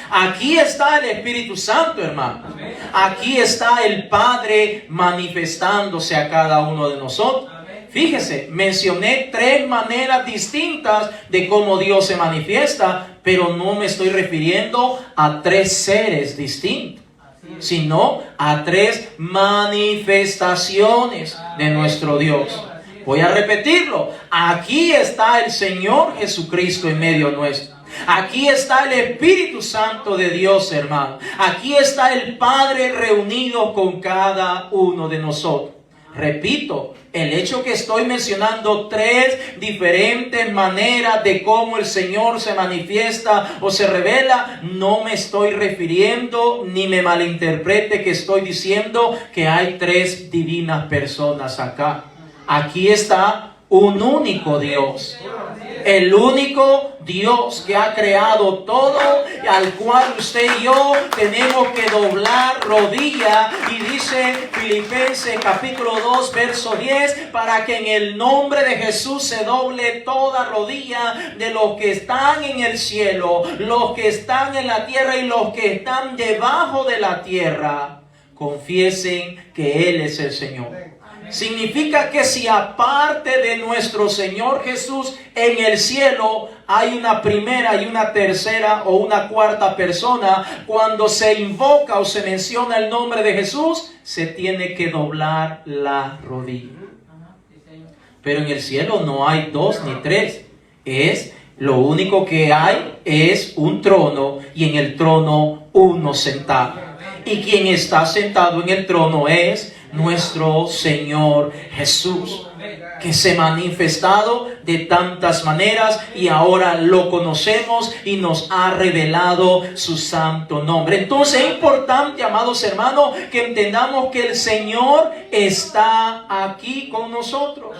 Aquí está el Espíritu Santo, hermano. Aquí está el Padre manifestándose a cada uno de nosotros. Fíjese, mencioné 3 maneras distintas de cómo Dios se manifiesta, pero no me estoy refiriendo a 3 seres distintos, sino a 3 manifestaciones de nuestro Dios. Voy a repetirlo. Aquí está el Señor Jesucristo en medio nuestro. Aquí está el Espíritu Santo de Dios, hermano. Aquí está el Padre reunido con cada uno de nosotros. Repito, el hecho que estoy mencionando tres diferentes maneras de cómo el Señor se manifiesta o se revela, no me estoy refiriendo, ni me malinterprete que estoy diciendo que hay tres divinas personas acá. Aquí está un único Dios. El único Dios que ha creado todo, al cual usted y yo tenemos que doblar rodilla. Y dice Filipenses capítulo 2 verso 10, para que en el nombre de Jesús se doble toda rodilla de los que están en el cielo, los que están en la tierra y los que están debajo de la tierra, confiesen que Él es el Señor. Significa que si aparte de nuestro Señor Jesús en el cielo hay una primera y una tercera o una cuarta persona, cuando se invoca o se menciona el nombre de Jesús, se tiene que doblar la rodilla. Pero en el cielo no hay dos ni tres. Lo único que hay es un trono, y en el trono uno sentado. Y quien está sentado en el trono es nuestro Señor Jesús, que se ha manifestado de tantas maneras y ahora lo conocemos y nos ha revelado su santo nombre. Entonces es importante, amados hermanos, que entendamos que el Señor está aquí con nosotros.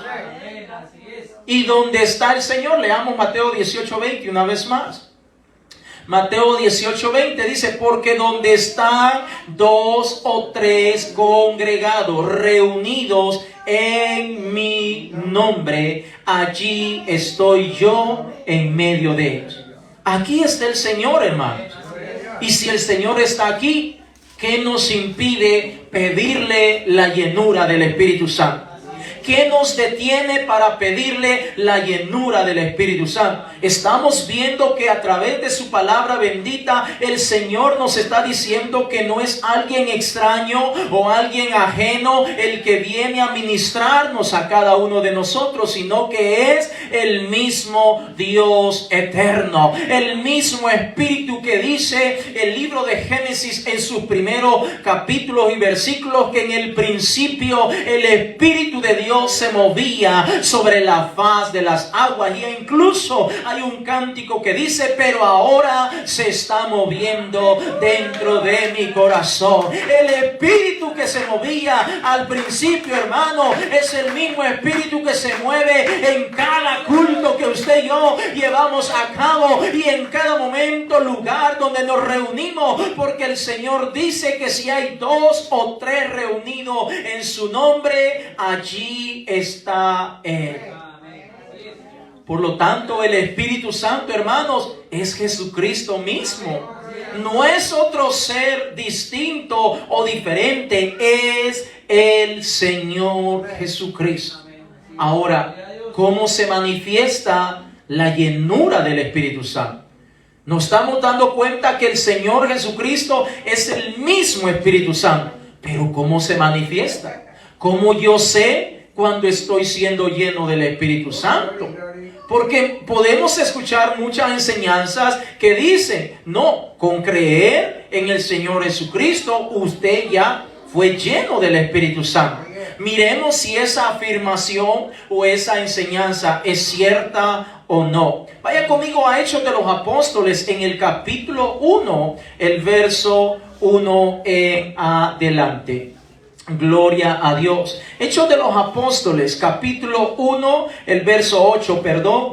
¿Y dónde está el Señor? Leamos Mateo 18:20 una vez más. Mateo 18:20 dice, porque donde están dos o tres congregados, reunidos en mi nombre, allí estoy yo en medio de ellos. Aquí está el Señor, hermanos. Y si el Señor está aquí, ¿qué nos impide pedirle la llenura del Espíritu Santo? ¿Qué nos detiene para pedirle la llenura del Espíritu Santo? Estamos viendo que a través de su palabra bendita, el Señor nos está diciendo que no es alguien extraño o alguien ajeno el que viene a ministrarnos a cada uno de nosotros, sino que es el mismo Dios eterno, el mismo Espíritu que dice el libro de Génesis en sus primeros capítulos y versículos, que en el principio el Espíritu de Dios se movía sobre la faz de las aguas, y incluso hay un cántico que dice, pero ahora se está moviendo dentro de mi corazón. El Espíritu que se movía al principio, hermano, es el mismo Espíritu que se mueve en cada culto que usted y yo llevamos a cabo, y en cada momento, lugar donde nos reunimos, porque el Señor dice que si hay dos o tres reunidos en su nombre, allí está Él. Por lo tanto, el Espíritu Santo, hermanos, es Jesucristo mismo. No es otro ser distinto o diferente, es el Señor Jesucristo. Ahora, ¿cómo se manifiesta la llenura del Espíritu Santo? Nos estamos dando cuenta que el Señor Jesucristo es el mismo Espíritu Santo. Pero ¿cómo se manifiesta? ¿Cómo yo sé cuando estoy siendo lleno del Espíritu Santo? Porque podemos escuchar muchas enseñanzas que dicen, no, con creer en el Señor Jesucristo, usted ya fue lleno del Espíritu Santo. Miremos si esa afirmación o esa enseñanza es cierta o no. Vaya conmigo a Hechos de los Apóstoles en el capítulo 1, el verso 1 en adelante. Gloria a Dios. Hechos de los Apóstoles, capítulo 1, el verso 8,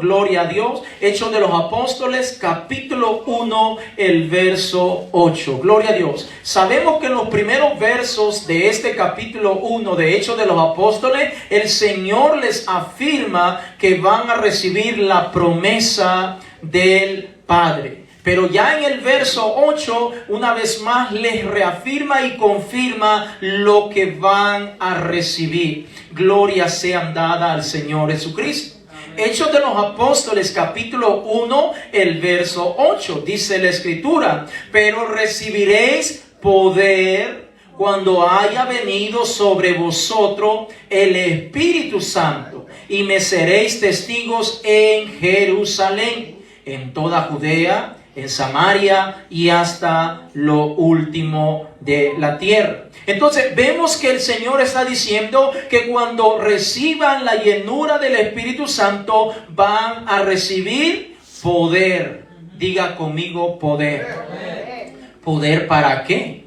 gloria a Dios. Hechos de los Apóstoles, capítulo 1, el verso 8, gloria a Dios. Sabemos que en los primeros versos de este capítulo 1 de Hechos de los Apóstoles, el Señor les afirma que van a recibir la promesa del Padre. Pero ya en el verso 8, una vez más les reafirma y confirma lo que van a recibir. Gloria sean dadas al Señor Jesucristo. Hechos de los Apóstoles, capítulo 1, el verso 8, dice la Escritura, pero recibiréis poder cuando haya venido sobre vosotros el Espíritu Santo, y me seréis testigos en Jerusalén, en toda Judea, en Samaria y hasta lo último de la tierra. Entonces vemos que el Señor está diciendo que cuando reciban la llenura del Espíritu Santo van a recibir poder. Diga conmigo poder. ¿Poder para qué?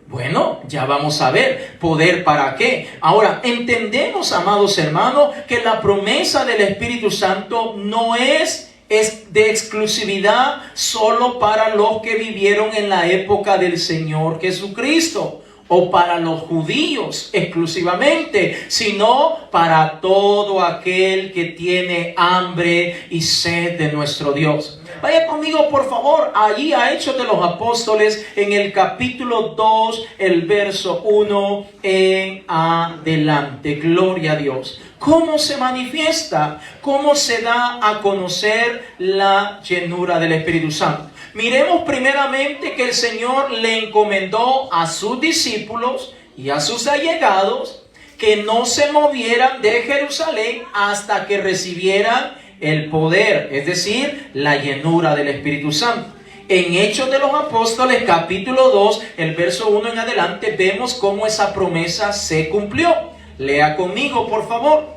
Bueno, ya vamos a ver. ¿Poder para qué? Ahora, entendemos, amados hermanos, que la promesa del Espíritu Santo no es de exclusividad solo para los que vivieron en la época del Señor Jesucristo, o para los judíos exclusivamente, sino para todo aquel que tiene hambre y sed de nuestro Dios. Vaya conmigo, por favor, allí a Hechos de los Apóstoles, en el capítulo 2, el verso 1 en adelante. Gloria a Dios. ¿Cómo se manifiesta? ¿Cómo se da a conocer la llenura del Espíritu Santo? Miremos primeramente que el Señor le encomendó a sus discípulos y a sus allegados que no se movieran de Jerusalén hasta que recibieran el poder, es decir, la llenura del Espíritu Santo. En Hechos de los Apóstoles, capítulo 2, el verso 1 en adelante, vemos cómo esa promesa se cumplió. Lea conmigo, por favor.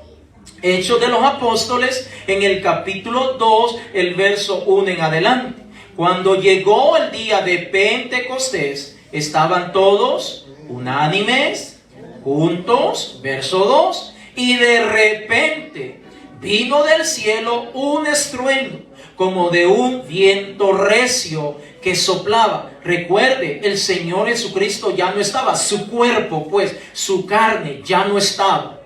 Hechos de los Apóstoles, en el capítulo 2, el verso 1 en adelante. Cuando llegó el día de Pentecostés, estaban todos unánimes, juntos, verso 2, y de repente vino del cielo un estruendo, como de un viento recio que soplaba. Recuerde, el Señor Jesucristo ya no estaba, su cuerpo, pues, su carne ya no estaba.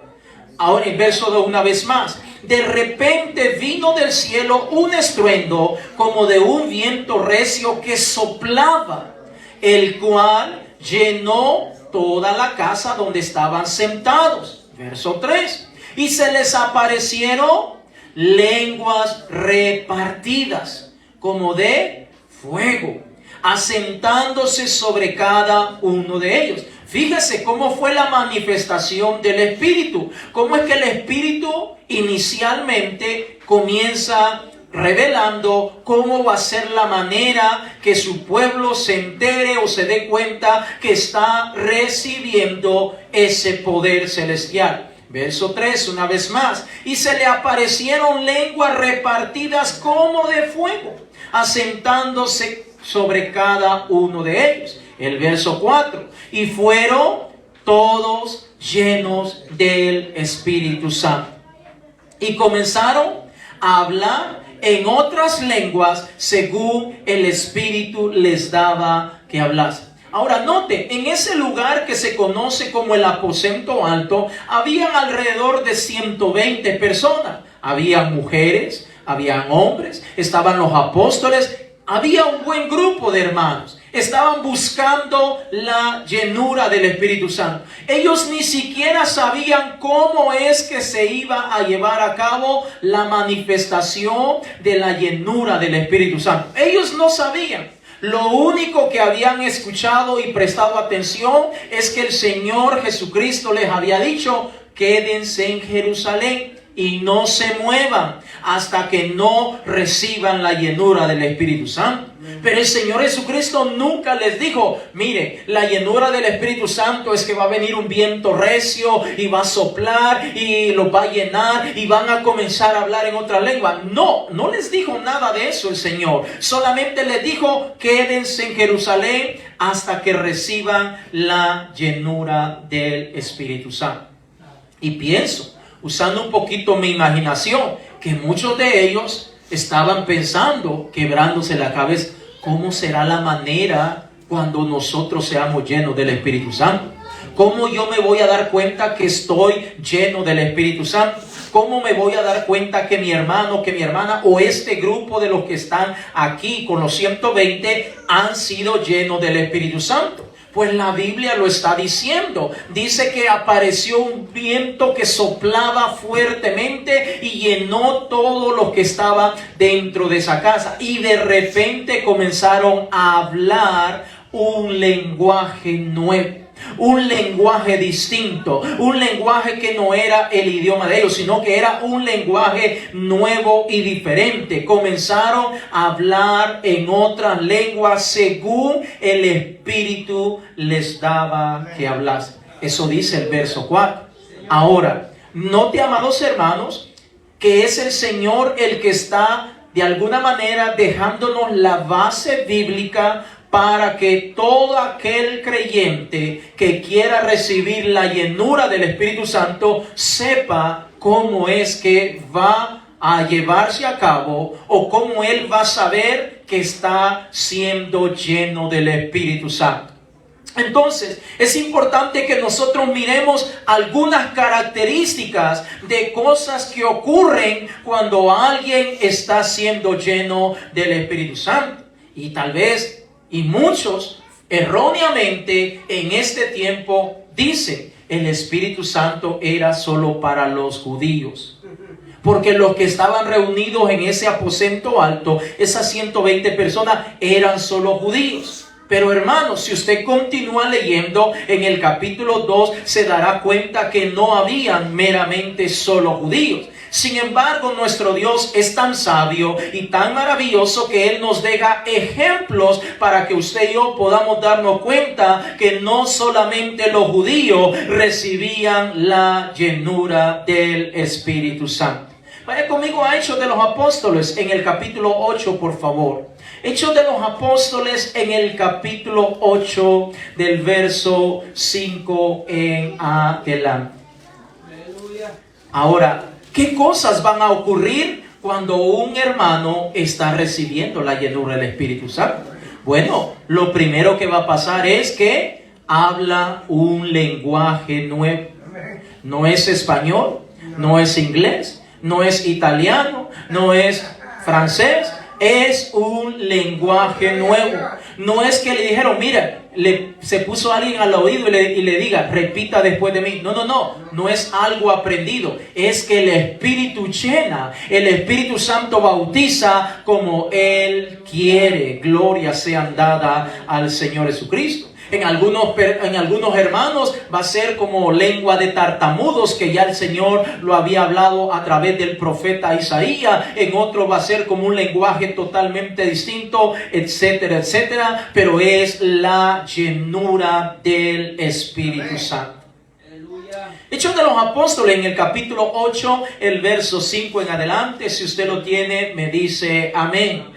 Ahora en verso 2 una vez más. De repente vino del cielo un estruendo como de un viento recio que soplaba, el cual llenó toda la casa donde estaban sentados. Verso 3. Y se les aparecieron lenguas repartidas como de fuego, asentándose sobre cada uno de ellos. Fíjese cómo fue la manifestación del Espíritu. Cómo es que el Espíritu inicialmente comienza revelando cómo va a ser la manera que su pueblo se entere o se dé cuenta que está recibiendo ese poder celestial. Verso 3, una vez más. Y se le aparecieron lenguas repartidas como de fuego, asentándose sobre cada uno de ellos. El verso 4. Y fueron todos llenos del Espíritu Santo. Y comenzaron a hablar en otras lenguas según el Espíritu les daba que hablasen. Ahora note, en ese lugar que se conoce como el aposento alto, habían alrededor de 120 personas. Habían mujeres, habían hombres, estaban los apóstoles, había un buen grupo de hermanos. Estaban buscando la llenura del Espíritu Santo. Ellos ni siquiera sabían cómo es que se iba a llevar a cabo la manifestación de la llenura del Espíritu Santo. Ellos no sabían. Lo único que habían escuchado y prestado atención es que el Señor Jesucristo les había dicho: quédense en Jerusalén y no se muevan hasta que no reciban la llenura del Espíritu Santo. Pero el Señor Jesucristo nunca les dijo: mire, la llenura del Espíritu Santo es que va a venir un viento recio y va a soplar y los va a llenar y van a comenzar a hablar en otra lengua. No, no les dijo nada de eso el Señor. Solamente les dijo: quédense en Jerusalén hasta que reciban la llenura del Espíritu Santo. Y pienso, usando un poquito mi imaginación, que muchos de ellos estaban pensando, quebrándose la cabeza: ¿cómo será la manera cuando nosotros seamos llenos del Espíritu Santo? ¿Cómo yo me voy a dar cuenta que estoy lleno del Espíritu Santo? ¿Cómo me voy a dar cuenta que mi hermano, que mi hermana o este grupo de los que están aquí con los 120 han sido llenos del Espíritu Santo? Pues la Biblia lo está diciendo. Dice que apareció un viento que soplaba fuertemente y llenó todo lo que estaba dentro de esa casa. Y de repente comenzaron a hablar un lenguaje nuevo. un lenguaje distinto, un lenguaje que no era el idioma de ellos, sino que era un lenguaje nuevo y diferente. Comenzaron a hablar en otras lenguas según el Espíritu les daba que hablasen. Eso dice el verso 4. Ahora, note, amados hermanos, que es el Señor el que está de alguna manera dejándonos la base bíblica para que todo aquel creyente que quiera recibir la llenura del Espíritu Santo sepa cómo es que va a llevarse a cabo o cómo él va a saber que está siendo lleno del Espíritu Santo. Entonces, es importante que nosotros miremos algunas características de cosas que ocurren cuando alguien está siendo lleno del Espíritu Santo. Y tal vez, y muchos erróneamente en este tiempo dicen, el Espíritu Santo era solo para los judíos. Porque los que estaban reunidos en ese aposento alto, esas 120 personas, eran solo judíos. Pero hermanos, si usted continúa leyendo en el capítulo 2, se dará cuenta que no habían meramente solo judíos. Sin embargo, nuestro Dios es tan sabio y tan maravilloso que Él nos deja ejemplos para que usted y yo podamos darnos cuenta que no solamente los judíos recibían la llenura del Espíritu Santo. Vaya conmigo a Hechos de los Apóstoles en el capítulo 8, por favor. Hechos de los Apóstoles en el capítulo 8 del verso 5 en adelante. Ahora, ¿qué cosas van a ocurrir cuando un hermano está recibiendo la llenura del Espíritu Santo? Bueno, lo primero que va a pasar es que habla un lenguaje nuevo. No es español, no es inglés, no es italiano, no es francés. Es un lenguaje nuevo. No es que le dijeron, mira, se puso alguien al oído y le diga, repita después de mí. No es algo aprendido. Es que el Espíritu llena, el Espíritu Santo bautiza como Él quiere. Gloria sea dada al Señor Jesucristo. En algunos hermanos va a ser como lengua de tartamudos, que ya el Señor lo había hablado a través del profeta Isaías. En otros va a ser como un lenguaje totalmente distinto, etcétera, etcétera. Pero es la llenura del Espíritu Santo. Hechos de los Apóstoles en el capítulo 8, el verso 5 en adelante. Si usted lo tiene, me dice amén.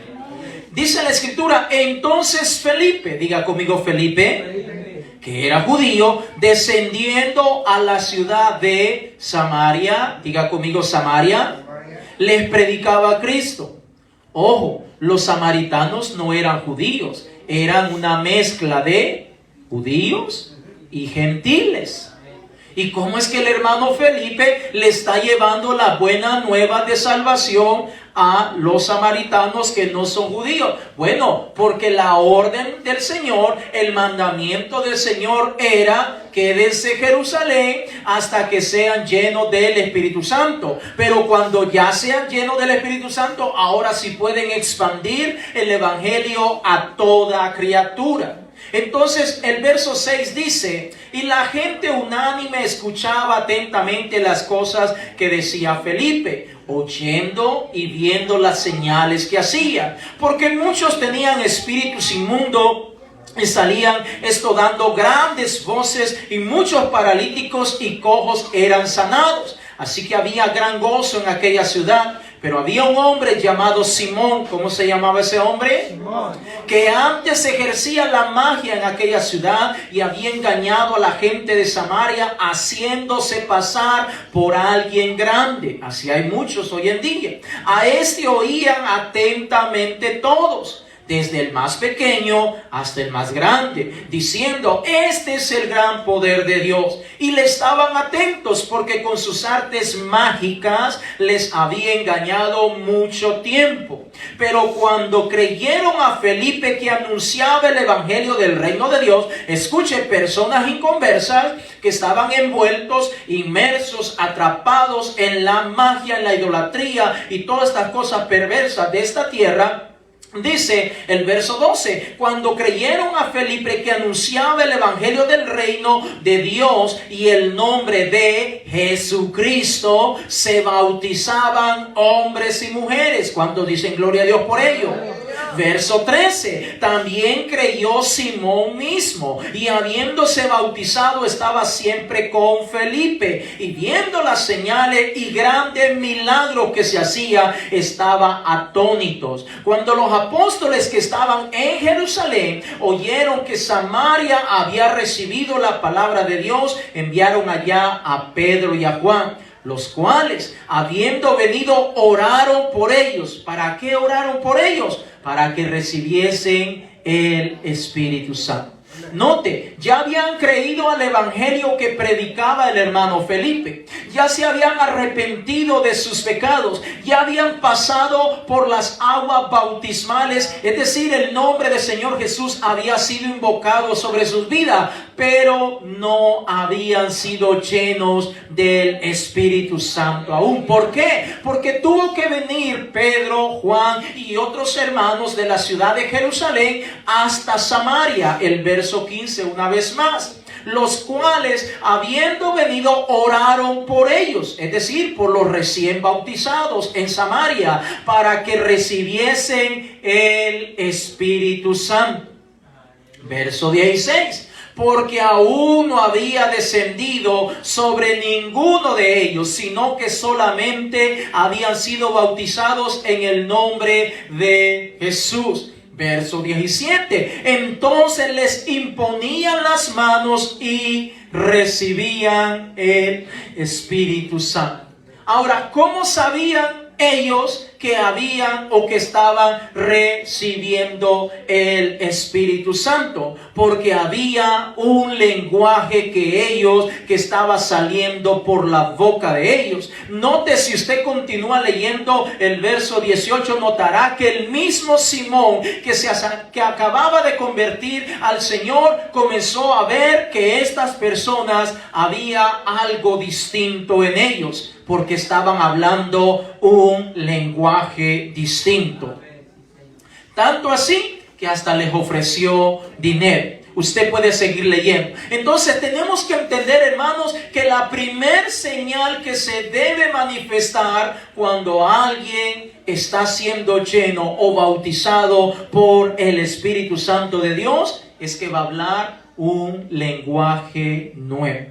Dice la Escritura, entonces Felipe, diga conmigo Felipe, que era judío, descendiendo a la ciudad de Samaria, diga conmigo Samaria, les predicaba a Cristo. Ojo, los samaritanos no eran judíos, eran una mezcla de judíos y gentiles. ¿Y cómo es que el hermano Felipe le está llevando la buena nueva de salvación a los samaritanos que no son judíos? Bueno, porque la orden del Señor, el mandamiento del Señor era que desde Jerusalén hasta que sean llenos del Espíritu Santo. Pero cuando ya sean llenos del Espíritu Santo, ahora sí pueden expandir el evangelio a toda criatura. Entonces el verso 6 dice, y la gente unánime escuchaba atentamente las cosas que decía Felipe, oyendo y viendo las señales que hacía, porque muchos tenían espíritus inmundos y salían esto dando grandes voces, y muchos paralíticos y cojos eran sanados. Así que había gran gozo en aquella ciudad. Pero había un hombre llamado Simón. ¿Cómo se llamaba ese hombre? Simón. Que antes ejercía la magia en aquella ciudad y había engañado a la gente de Samaria, haciéndose pasar por alguien grande. Así hay muchos hoy en día. A este oían atentamente todos, desde el más pequeño hasta el más grande, diciendo, este es el gran poder de Dios. Y le estaban atentos porque con sus artes mágicas les había engañado mucho tiempo. Pero cuando creyeron a Felipe, que anunciaba el evangelio del reino de Dios, escuche, personas inconversas que estaban envueltos, inmersos, atrapados en la magia, en la idolatría y todas estas cosas perversas de esta tierra, Dice el verso 12, cuando creyeron a Felipe que anunciaba el evangelio del reino de Dios y el nombre de Jesucristo, se bautizaban hombres y mujeres. ¿Cuántos dicen gloria a Dios por ello? Verso 13, también creyó Simón mismo, y habiéndose bautizado estaba siempre con Felipe, y viendo las señales y grandes milagros que se hacía, estaba atónitos. Cuando los apóstoles que estaban en Jerusalén oyeron que Samaria había recibido la palabra de Dios, enviaron allá a Pedro y a Juan, los cuales, habiendo venido, oraron por ellos. ¿Para qué oraron por ellos? Para que recibiesen el Espíritu Santo. Note, ya habían creído al evangelio que predicaba el hermano Felipe. Ya se habían arrepentido de sus pecados. Ya habían pasado por las aguas bautismales. Es decir, el nombre del Señor Jesús había sido invocado sobre sus vidas. Pero no habían sido llenos del Espíritu Santo aún. ¿Por qué? Porque tuvo que venir Pedro, Juan y otros hermanos de la ciudad de Jerusalén hasta Samaria. El verso 15 una vez más. Los cuales, habiendo venido, oraron por ellos, es decir, por los recién bautizados en Samaria, para que recibiesen el Espíritu Santo. Verso 16. Porque aún no había descendido sobre ninguno de ellos, sino que solamente habían sido bautizados en el nombre de Jesús. Verso 17. Entonces les imponían las manos y recibían el Espíritu Santo. Ahora, ¿cómo sabían ellos que habían o que estaban recibiendo el Espíritu Santo? Porque había un lenguaje que estaba saliendo por la boca de ellos. Note, si usted continúa leyendo el verso 18, notará que el mismo Simón que acababa de convertir al Señor comenzó a ver que estas personas había algo distinto en ellos, porque estaban hablando un lenguaje distinto. Tanto así que hasta les ofreció dinero. Usted puede seguir leyendo. Entonces tenemos que entender, hermanos, que la primer señal que se debe manifestar cuando alguien está siendo lleno o bautizado por el Espíritu Santo de Dios es que va a hablar un lenguaje nuevo,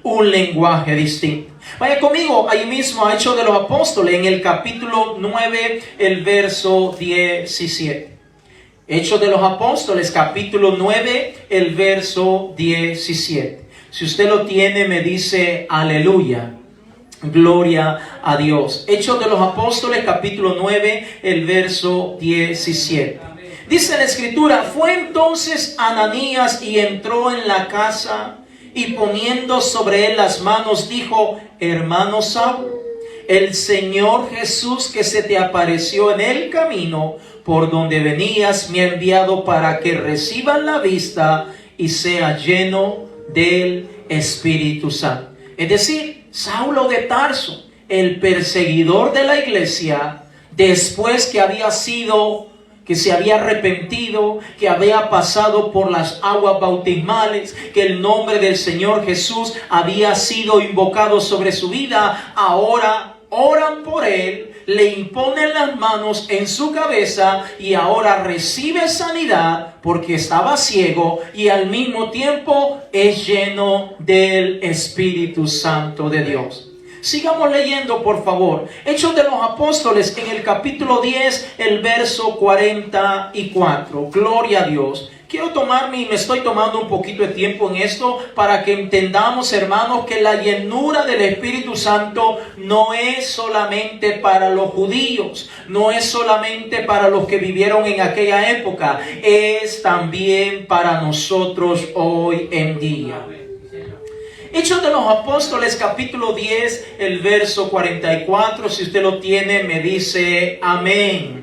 un lenguaje distinto. Vaya conmigo ahí mismo a Hechos de los Apóstoles, en el capítulo 9, el verso 17. Hechos de los Apóstoles, capítulo 9, el verso 17. Si usted lo tiene, me dice aleluya. Gloria a Dios. Hechos de los Apóstoles, capítulo 9, el verso 17. Dice la Escritura: fue entonces Ananías y entró en la casa, y poniendo sobre él las manos dijo: hermano Saulo, el Señor Jesús que se te apareció en el camino por donde venías me ha enviado para que recibas la vista y sea lleno del Espíritu Santo. Es decir, Saulo de Tarso, el perseguidor de la iglesia, después que se había arrepentido, que había pasado por las aguas bautismales, que el nombre del Señor Jesús había sido invocado sobre su vida, ahora oran por él, le imponen las manos en su cabeza y ahora recibe sanidad porque estaba ciego y al mismo tiempo es lleno del Espíritu Santo de Dios. Sigamos leyendo, por favor. Hechos de los Apóstoles, en el capítulo 10, el verso 44. Gloria a Dios. Me estoy tomando un poquito de tiempo en esto para que entendamos, hermanos, que la llenura del Espíritu Santo no es solamente para los judíos, no es solamente para los que vivieron en aquella época, es también para nosotros hoy en día. Hechos de los Apóstoles, capítulo 10, el verso 44, si usted lo tiene, me dice amén.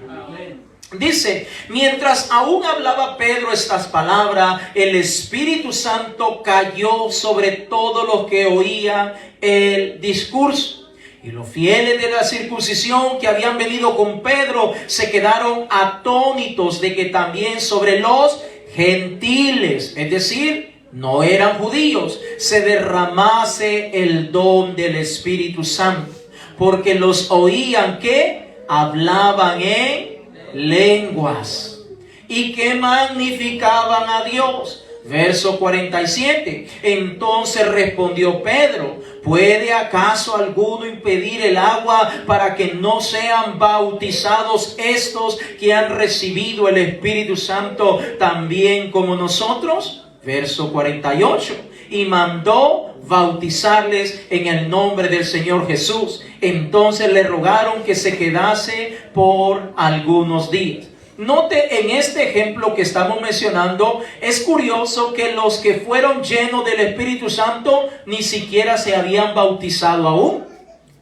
Dice: mientras aún hablaba Pedro estas palabras, el Espíritu Santo cayó sobre todos los que oían el discurso. Y los fieles de la circuncisión que habían venido con Pedro se quedaron atónitos de que también sobre los gentiles, es decir, no eran judíos, se derramase el don del Espíritu Santo, porque los oían que hablaban en lenguas y que magnificaban a Dios. Verso 47. Entonces respondió Pedro: ¿puede acaso alguno impedir el agua para que no sean bautizados estos que han recibido el Espíritu Santo también como nosotros? Verso 48. Y mandó bautizarles en el nombre del Señor Jesús. Entonces le rogaron que se quedase por algunos días. Note en este ejemplo que estamos mencionando, es curioso que los que fueron llenos del Espíritu Santo ni siquiera se habían bautizado aún.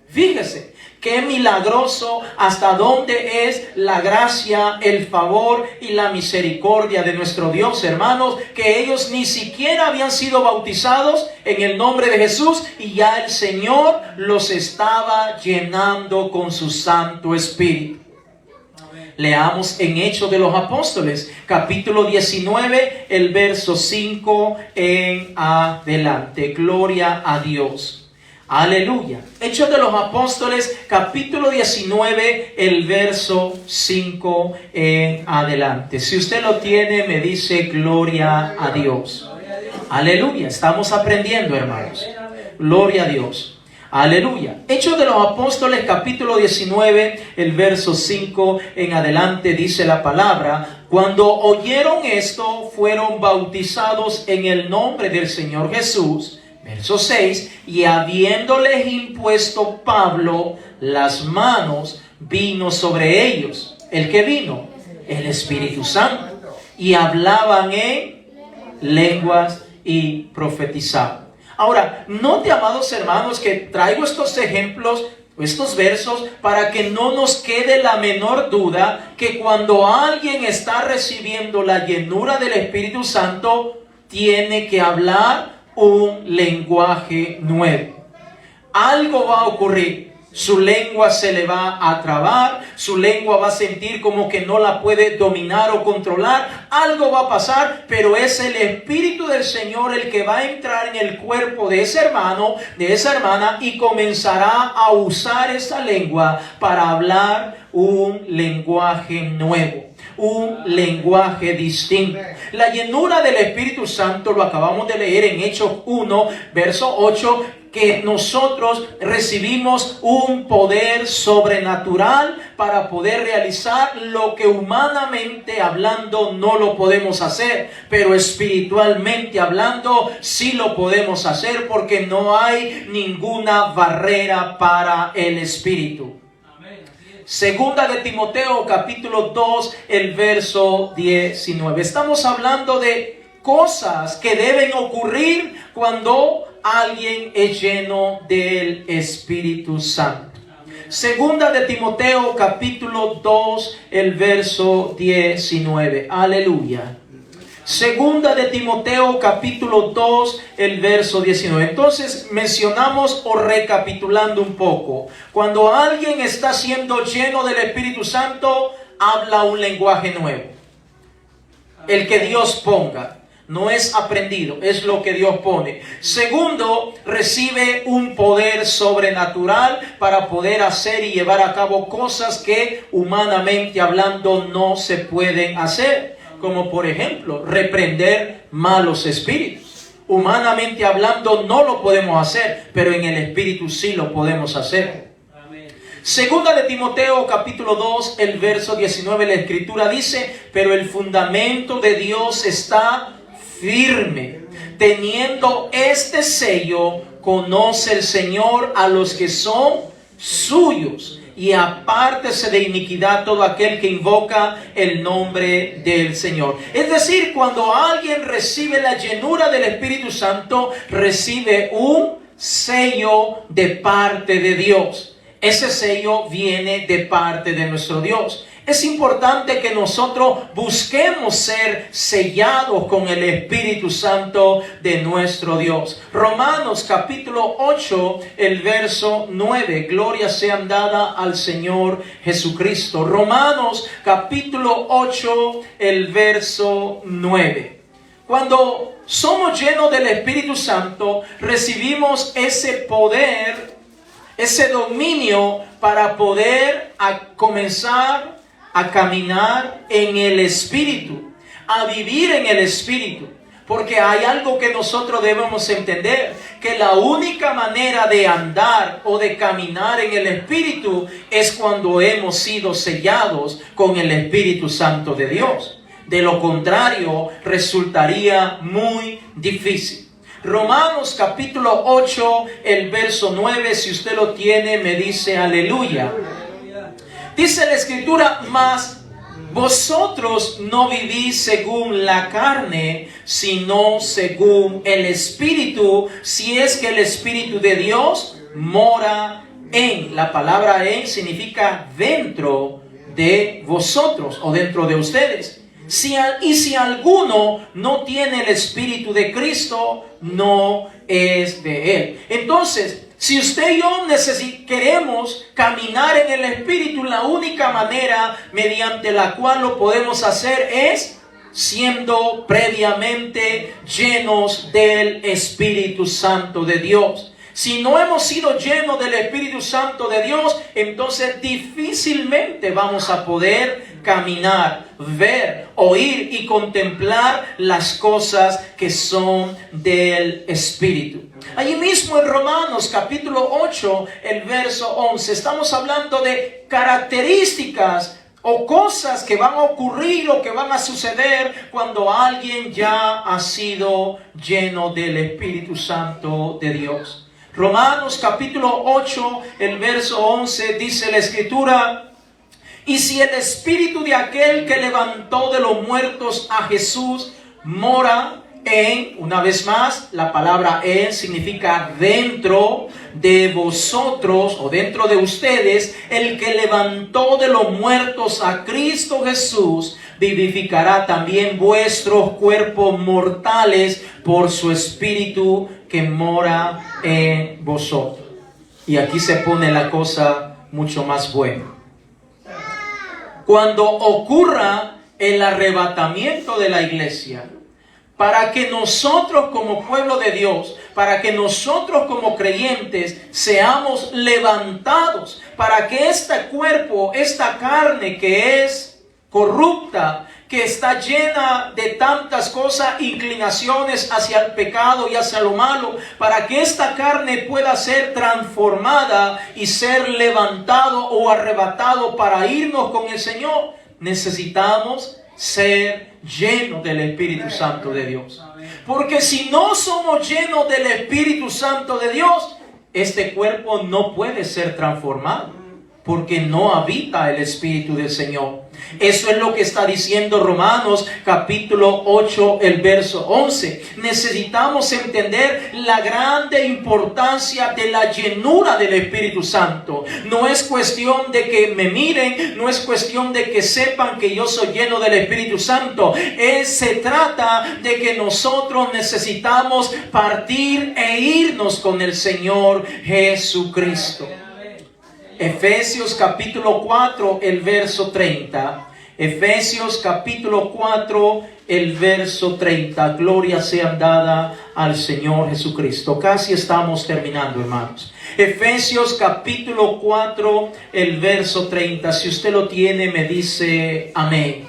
Fíjese, qué milagroso hasta dónde es la gracia, el favor y la misericordia de nuestro Dios, hermanos, que ellos ni siquiera habían sido bautizados en el nombre de Jesús y ya el Señor los estaba llenando con su Santo Espíritu. Leamos en Hechos de los Apóstoles, capítulo 19, el verso 5 en adelante. Gloria a Dios. Aleluya. Hechos de los Apóstoles, capítulo 19, el verso 5 en adelante. Si usted lo tiene, me dice gloria a Dios. Aleluya. Estamos aprendiendo, hermanos. Gloria a Dios. Aleluya. Hechos de los Apóstoles, capítulo 19, el verso 5 en adelante, dice la palabra: cuando oyeron esto, fueron bautizados en el nombre del Señor Jesús. Verso 6, y habiéndoles impuesto Pablo las manos, vino sobre ellos. ¿El que vino? El Espíritu Santo. Y hablaban en lenguas y profetizaban. Ahora, note, amados hermanos, que traigo estos ejemplos, estos versos, para que no nos quede la menor duda que cuando alguien está recibiendo la llenura del Espíritu Santo, tiene que hablar un lenguaje nuevo. Algo va a ocurrir. Su lengua se le va a trabar, su lengua va a sentir como que no la puede dominar o controlar. Algo va a pasar, pero es el Espíritu del Señor el que va a entrar en el cuerpo de ese hermano, de esa hermana, y comenzará a usar esa lengua para hablar un lenguaje nuevo, un lenguaje distinto. La llenura del Espíritu Santo lo acabamos de leer en Hechos 1, verso 8, que nosotros recibimos un poder sobrenatural para poder realizar lo que humanamente hablando no lo podemos hacer, pero espiritualmente hablando sí lo podemos hacer, porque no hay ninguna barrera para el Espíritu. Segunda de Timoteo, capítulo 2, el verso 19. Estamos hablando de cosas que deben ocurrir cuando alguien es lleno del Espíritu Santo. Segunda de Timoteo, capítulo 2, el verso 19. Aleluya. Segunda de Timoteo, capítulo 2, el verso 19. Entonces mencionamos, o recapitulando un poco, cuando alguien está siendo lleno del Espíritu Santo, habla un lenguaje nuevo. El que Dios ponga. No es aprendido, es lo que Dios pone. Segundo, recibe un poder sobrenatural para poder hacer y llevar a cabo cosas que humanamente hablando no se pueden hacer. Como por ejemplo, reprender malos espíritus. Humanamente hablando no lo podemos hacer, pero en el Espíritu sí lo podemos hacer. Segunda de Timoteo, capítulo 2, el verso 19, la Escritura dice: pero el fundamento de Dios está firme. Teniendo este sello, conoce el Señor a los que son suyos, y apártese de iniquidad todo aquel que invoca el nombre del Señor. Es decir, cuando alguien recibe la llenura del Espíritu Santo, recibe un sello de parte de Dios. Ese sello viene de parte de nuestro Dios. Es importante que nosotros busquemos ser sellados con el Espíritu Santo de nuestro Dios. Romanos capítulo 8, el verso 9. Gloria sea dada al Señor Jesucristo. Romanos capítulo 8, el verso 9. Cuando somos llenos del Espíritu Santo, recibimos ese poder, ese dominio para poder comenzar a caminar en el Espíritu, a vivir en el Espíritu. Porque hay algo que nosotros debemos entender, que la única manera de andar o de caminar en el Espíritu es cuando hemos sido sellados con el Espíritu Santo de Dios. De lo contrario, resultaría muy difícil. Romanos capítulo 8, el verso 9, si usted lo tiene, me dice aleluya. Dice la Escritura, mas vosotros no vivís según la carne, sino según el Espíritu, si es que el Espíritu de Dios mora en. La palabra en significa dentro de vosotros o dentro de ustedes. Y si alguno no tiene el Espíritu de Cristo, no es de Él. Entonces, si usted y yo queremos caminar en el Espíritu, la única manera mediante la cual lo podemos hacer es siendo previamente llenos del Espíritu Santo de Dios. Si no hemos sido llenos del Espíritu Santo de Dios, entonces difícilmente vamos a poder caminar, ver, oír y contemplar las cosas que son del Espíritu. Allí mismo en Romanos capítulo 8, el verso 11, estamos hablando de características o cosas que van a ocurrir o que van a suceder cuando alguien ya ha sido lleno del Espíritu Santo de Dios. Romanos capítulo 8, el verso 11, dice la Escritura: y si el Espíritu de aquel que levantó de los muertos a Jesús mora en, una vez más, la palabra en significa dentro de vosotros o dentro de ustedes, el que levantó de los muertos a Cristo Jesús, vivificará también vuestros cuerpos mortales por su Espíritu que mora en vosotros. Y aquí se pone la cosa mucho más buena. Cuando ocurra el arrebatamiento de la iglesia, para que nosotros como pueblo de Dios, para que nosotros como creyentes seamos levantados, para que este cuerpo, esta carne que es corrupta, que está llena de tantas cosas, inclinaciones hacia el pecado y hacia lo malo, para que esta carne pueda ser transformada y ser levantado o arrebatado para irnos con el Señor, necesitamos ser llenos del Espíritu Santo de Dios. Porque si no somos llenos del Espíritu Santo de Dios, este cuerpo no puede ser transformado, porque no habita el Espíritu del Señor. Eso es lo que está diciendo Romanos capítulo 8, el verso 11. Necesitamos entender la grande importancia de la llenura del Espíritu Santo. No es cuestión de que me miren, no es cuestión de que sepan que yo soy lleno del Espíritu Santo. Se trata de que nosotros necesitamos partir e irnos con el Señor Jesucristo. Efesios capítulo 4, el verso 30. Efesios capítulo 4, el verso 30. Gloria sea dada al Señor Jesucristo. Casi estamos terminando, hermanos. Efesios capítulo 4, el verso 30. Si usted lo tiene, me dice amén.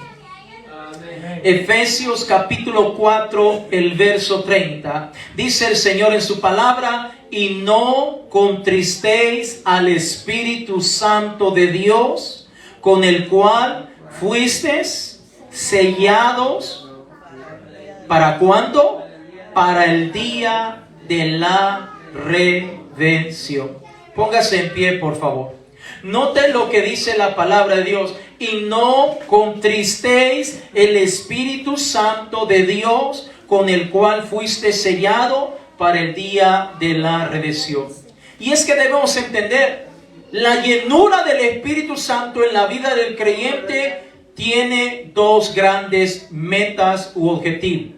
Efesios capítulo 4, el verso 30. Dice el Señor en su palabra: y no contristéis al Espíritu Santo de Dios, con el cual fuisteis sellados. ¿Para cuándo? Para el día de la redención. Póngase en pie, por favor. Note lo que dice la palabra de Dios: y no contristéis el Espíritu Santo de Dios, con el cual fuiste sellado para el día de la redención. Y es que debemos entender La llenura del Espíritu Santo en la vida del creyente tiene dos grandes metas u objetivos.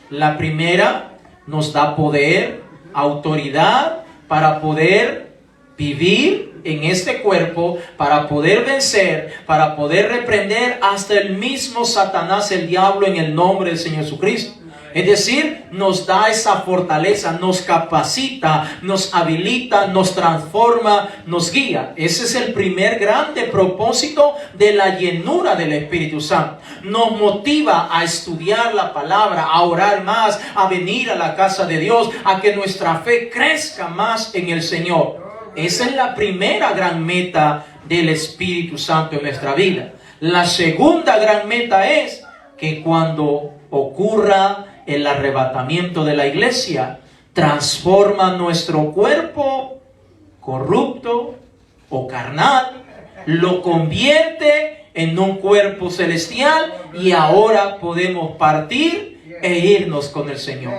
La primera, nos da poder, autoridad para poder vivir en este cuerpo, para poder vencer, para poder reprender hasta el mismo Satanás, el diablo, en el nombre del Señor Jesucristo. Es decir, nos da esa fortaleza, nos capacita, nos habilita, nos transforma, nos guía. Ese es el primer grande propósito de la llenura del Espíritu Santo. Nos motiva a estudiar la palabra, a orar más, a venir a la casa de Dios, a que nuestra fe crezca más en el Señor. Esa es la primera gran meta del Espíritu Santo en nuestra vida. La segunda gran meta es que cuando ocurra el arrebatamiento de la iglesia, transforma nuestro cuerpo corrupto o carnal, lo convierte en un cuerpo celestial y ahora podemos partir e irnos con el Señor.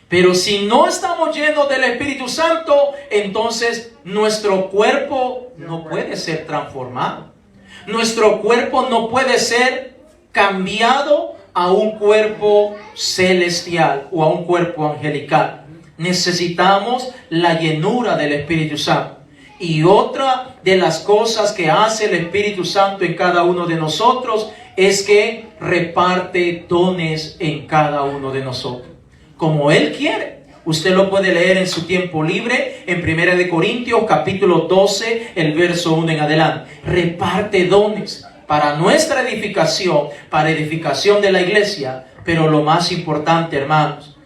Pero si no estamos llenos del Espíritu Santo, entonces nuestro cuerpo no puede ser transformado. Nuestro cuerpo no puede ser cambiado a un cuerpo celestial o a un cuerpo angelical. Necesitamos la llenura del Espíritu Santo. Y otra de las cosas que hace el Espíritu Santo en cada uno de nosotros es que reparte dones en cada uno de nosotros, como Él quiere. Usted lo puede leer en su tiempo libre en 1 Corintios capítulo 12, el verso 1 en adelante. Reparte dones para nuestra edificación, para edificación de la iglesia. Pero lo más importante, hermanos,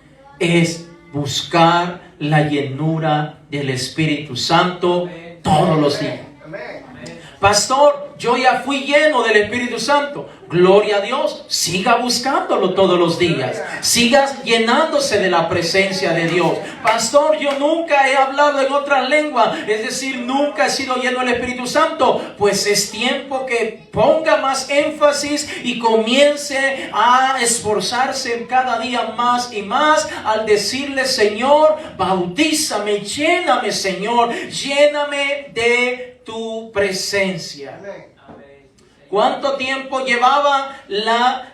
es buscar la llenura del Espíritu Santo todos los días. Pastor, yo ya fui lleno del Espíritu Santo. Gloria a Dios. Siga buscándolo todos los días. Siga llenándose de la presencia de Dios. Pastor, yo nunca he hablado en otra lengua. Es decir, nunca he sido lleno del Espíritu Santo. Pues es tiempo que ponga más énfasis y comience a esforzarse cada día más y más al decirle: Señor, bautízame, lléname, Señor, lléname de tu presencia. ¿Cuánto tiempo llevaban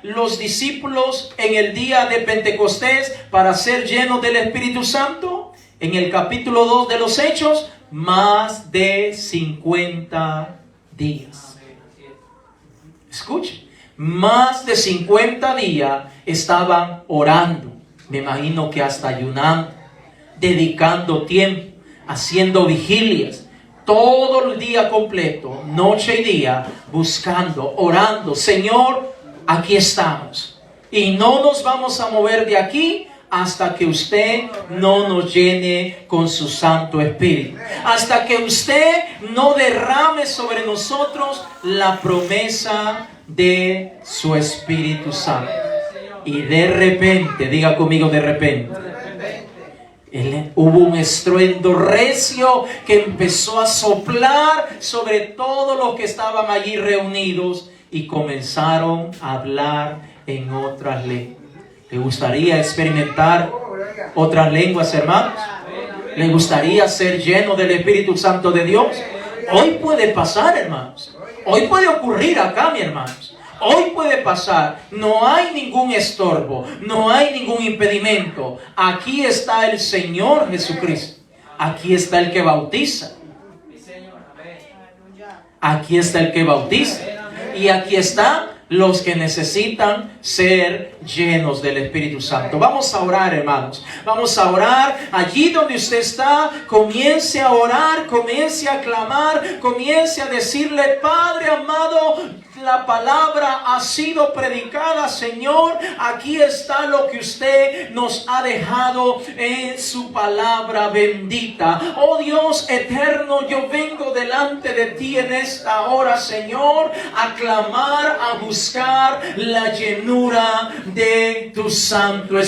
los discípulos en el día de Pentecostés para ser llenos del Espíritu Santo? En el capítulo 2 de los Hechos, más de 50 días. Escuchen, más de 50 días estaban orando. Me imagino que hasta ayunando, dedicando tiempo, haciendo vigilias. Todo el día completo, noche y día, buscando, orando. Señor, aquí estamos. Y no nos vamos a mover de aquí hasta que usted no nos llene con su Santo Espíritu. Hasta que usted no derrame sobre nosotros la promesa de su Espíritu Santo. Y de repente, diga conmigo, de repente. Hubo un estruendo recio que empezó a soplar sobre todos los que estaban allí reunidos y comenzaron a hablar en otras lenguas. ¿Le gustaría experimentar otras lenguas, hermanos? ¿Le gustaría ser lleno del Espíritu Santo de Dios? Hoy puede pasar, hermanos. Hoy puede ocurrir acá, mi hermanos. Hoy puede pasar, no hay ningún estorbo, no hay ningún impedimento. Aquí está el Señor Jesucristo. Aquí está el que bautiza. Aquí está el que bautiza. Y aquí están los que necesitan ser llenos del Espíritu Santo. Vamos a orar, hermanos. Vamos a orar. Allí donde usted está, comience a orar, comience a clamar, comience a decirle: Padre amado, la palabra ha sido predicada, Señor. Aquí está lo que usted nos ha dejado en su palabra bendita. Oh Dios eterno, yo vengo delante de ti en esta hora, Señor, a clamar, a buscar la llenura de tu Santo Espíritu.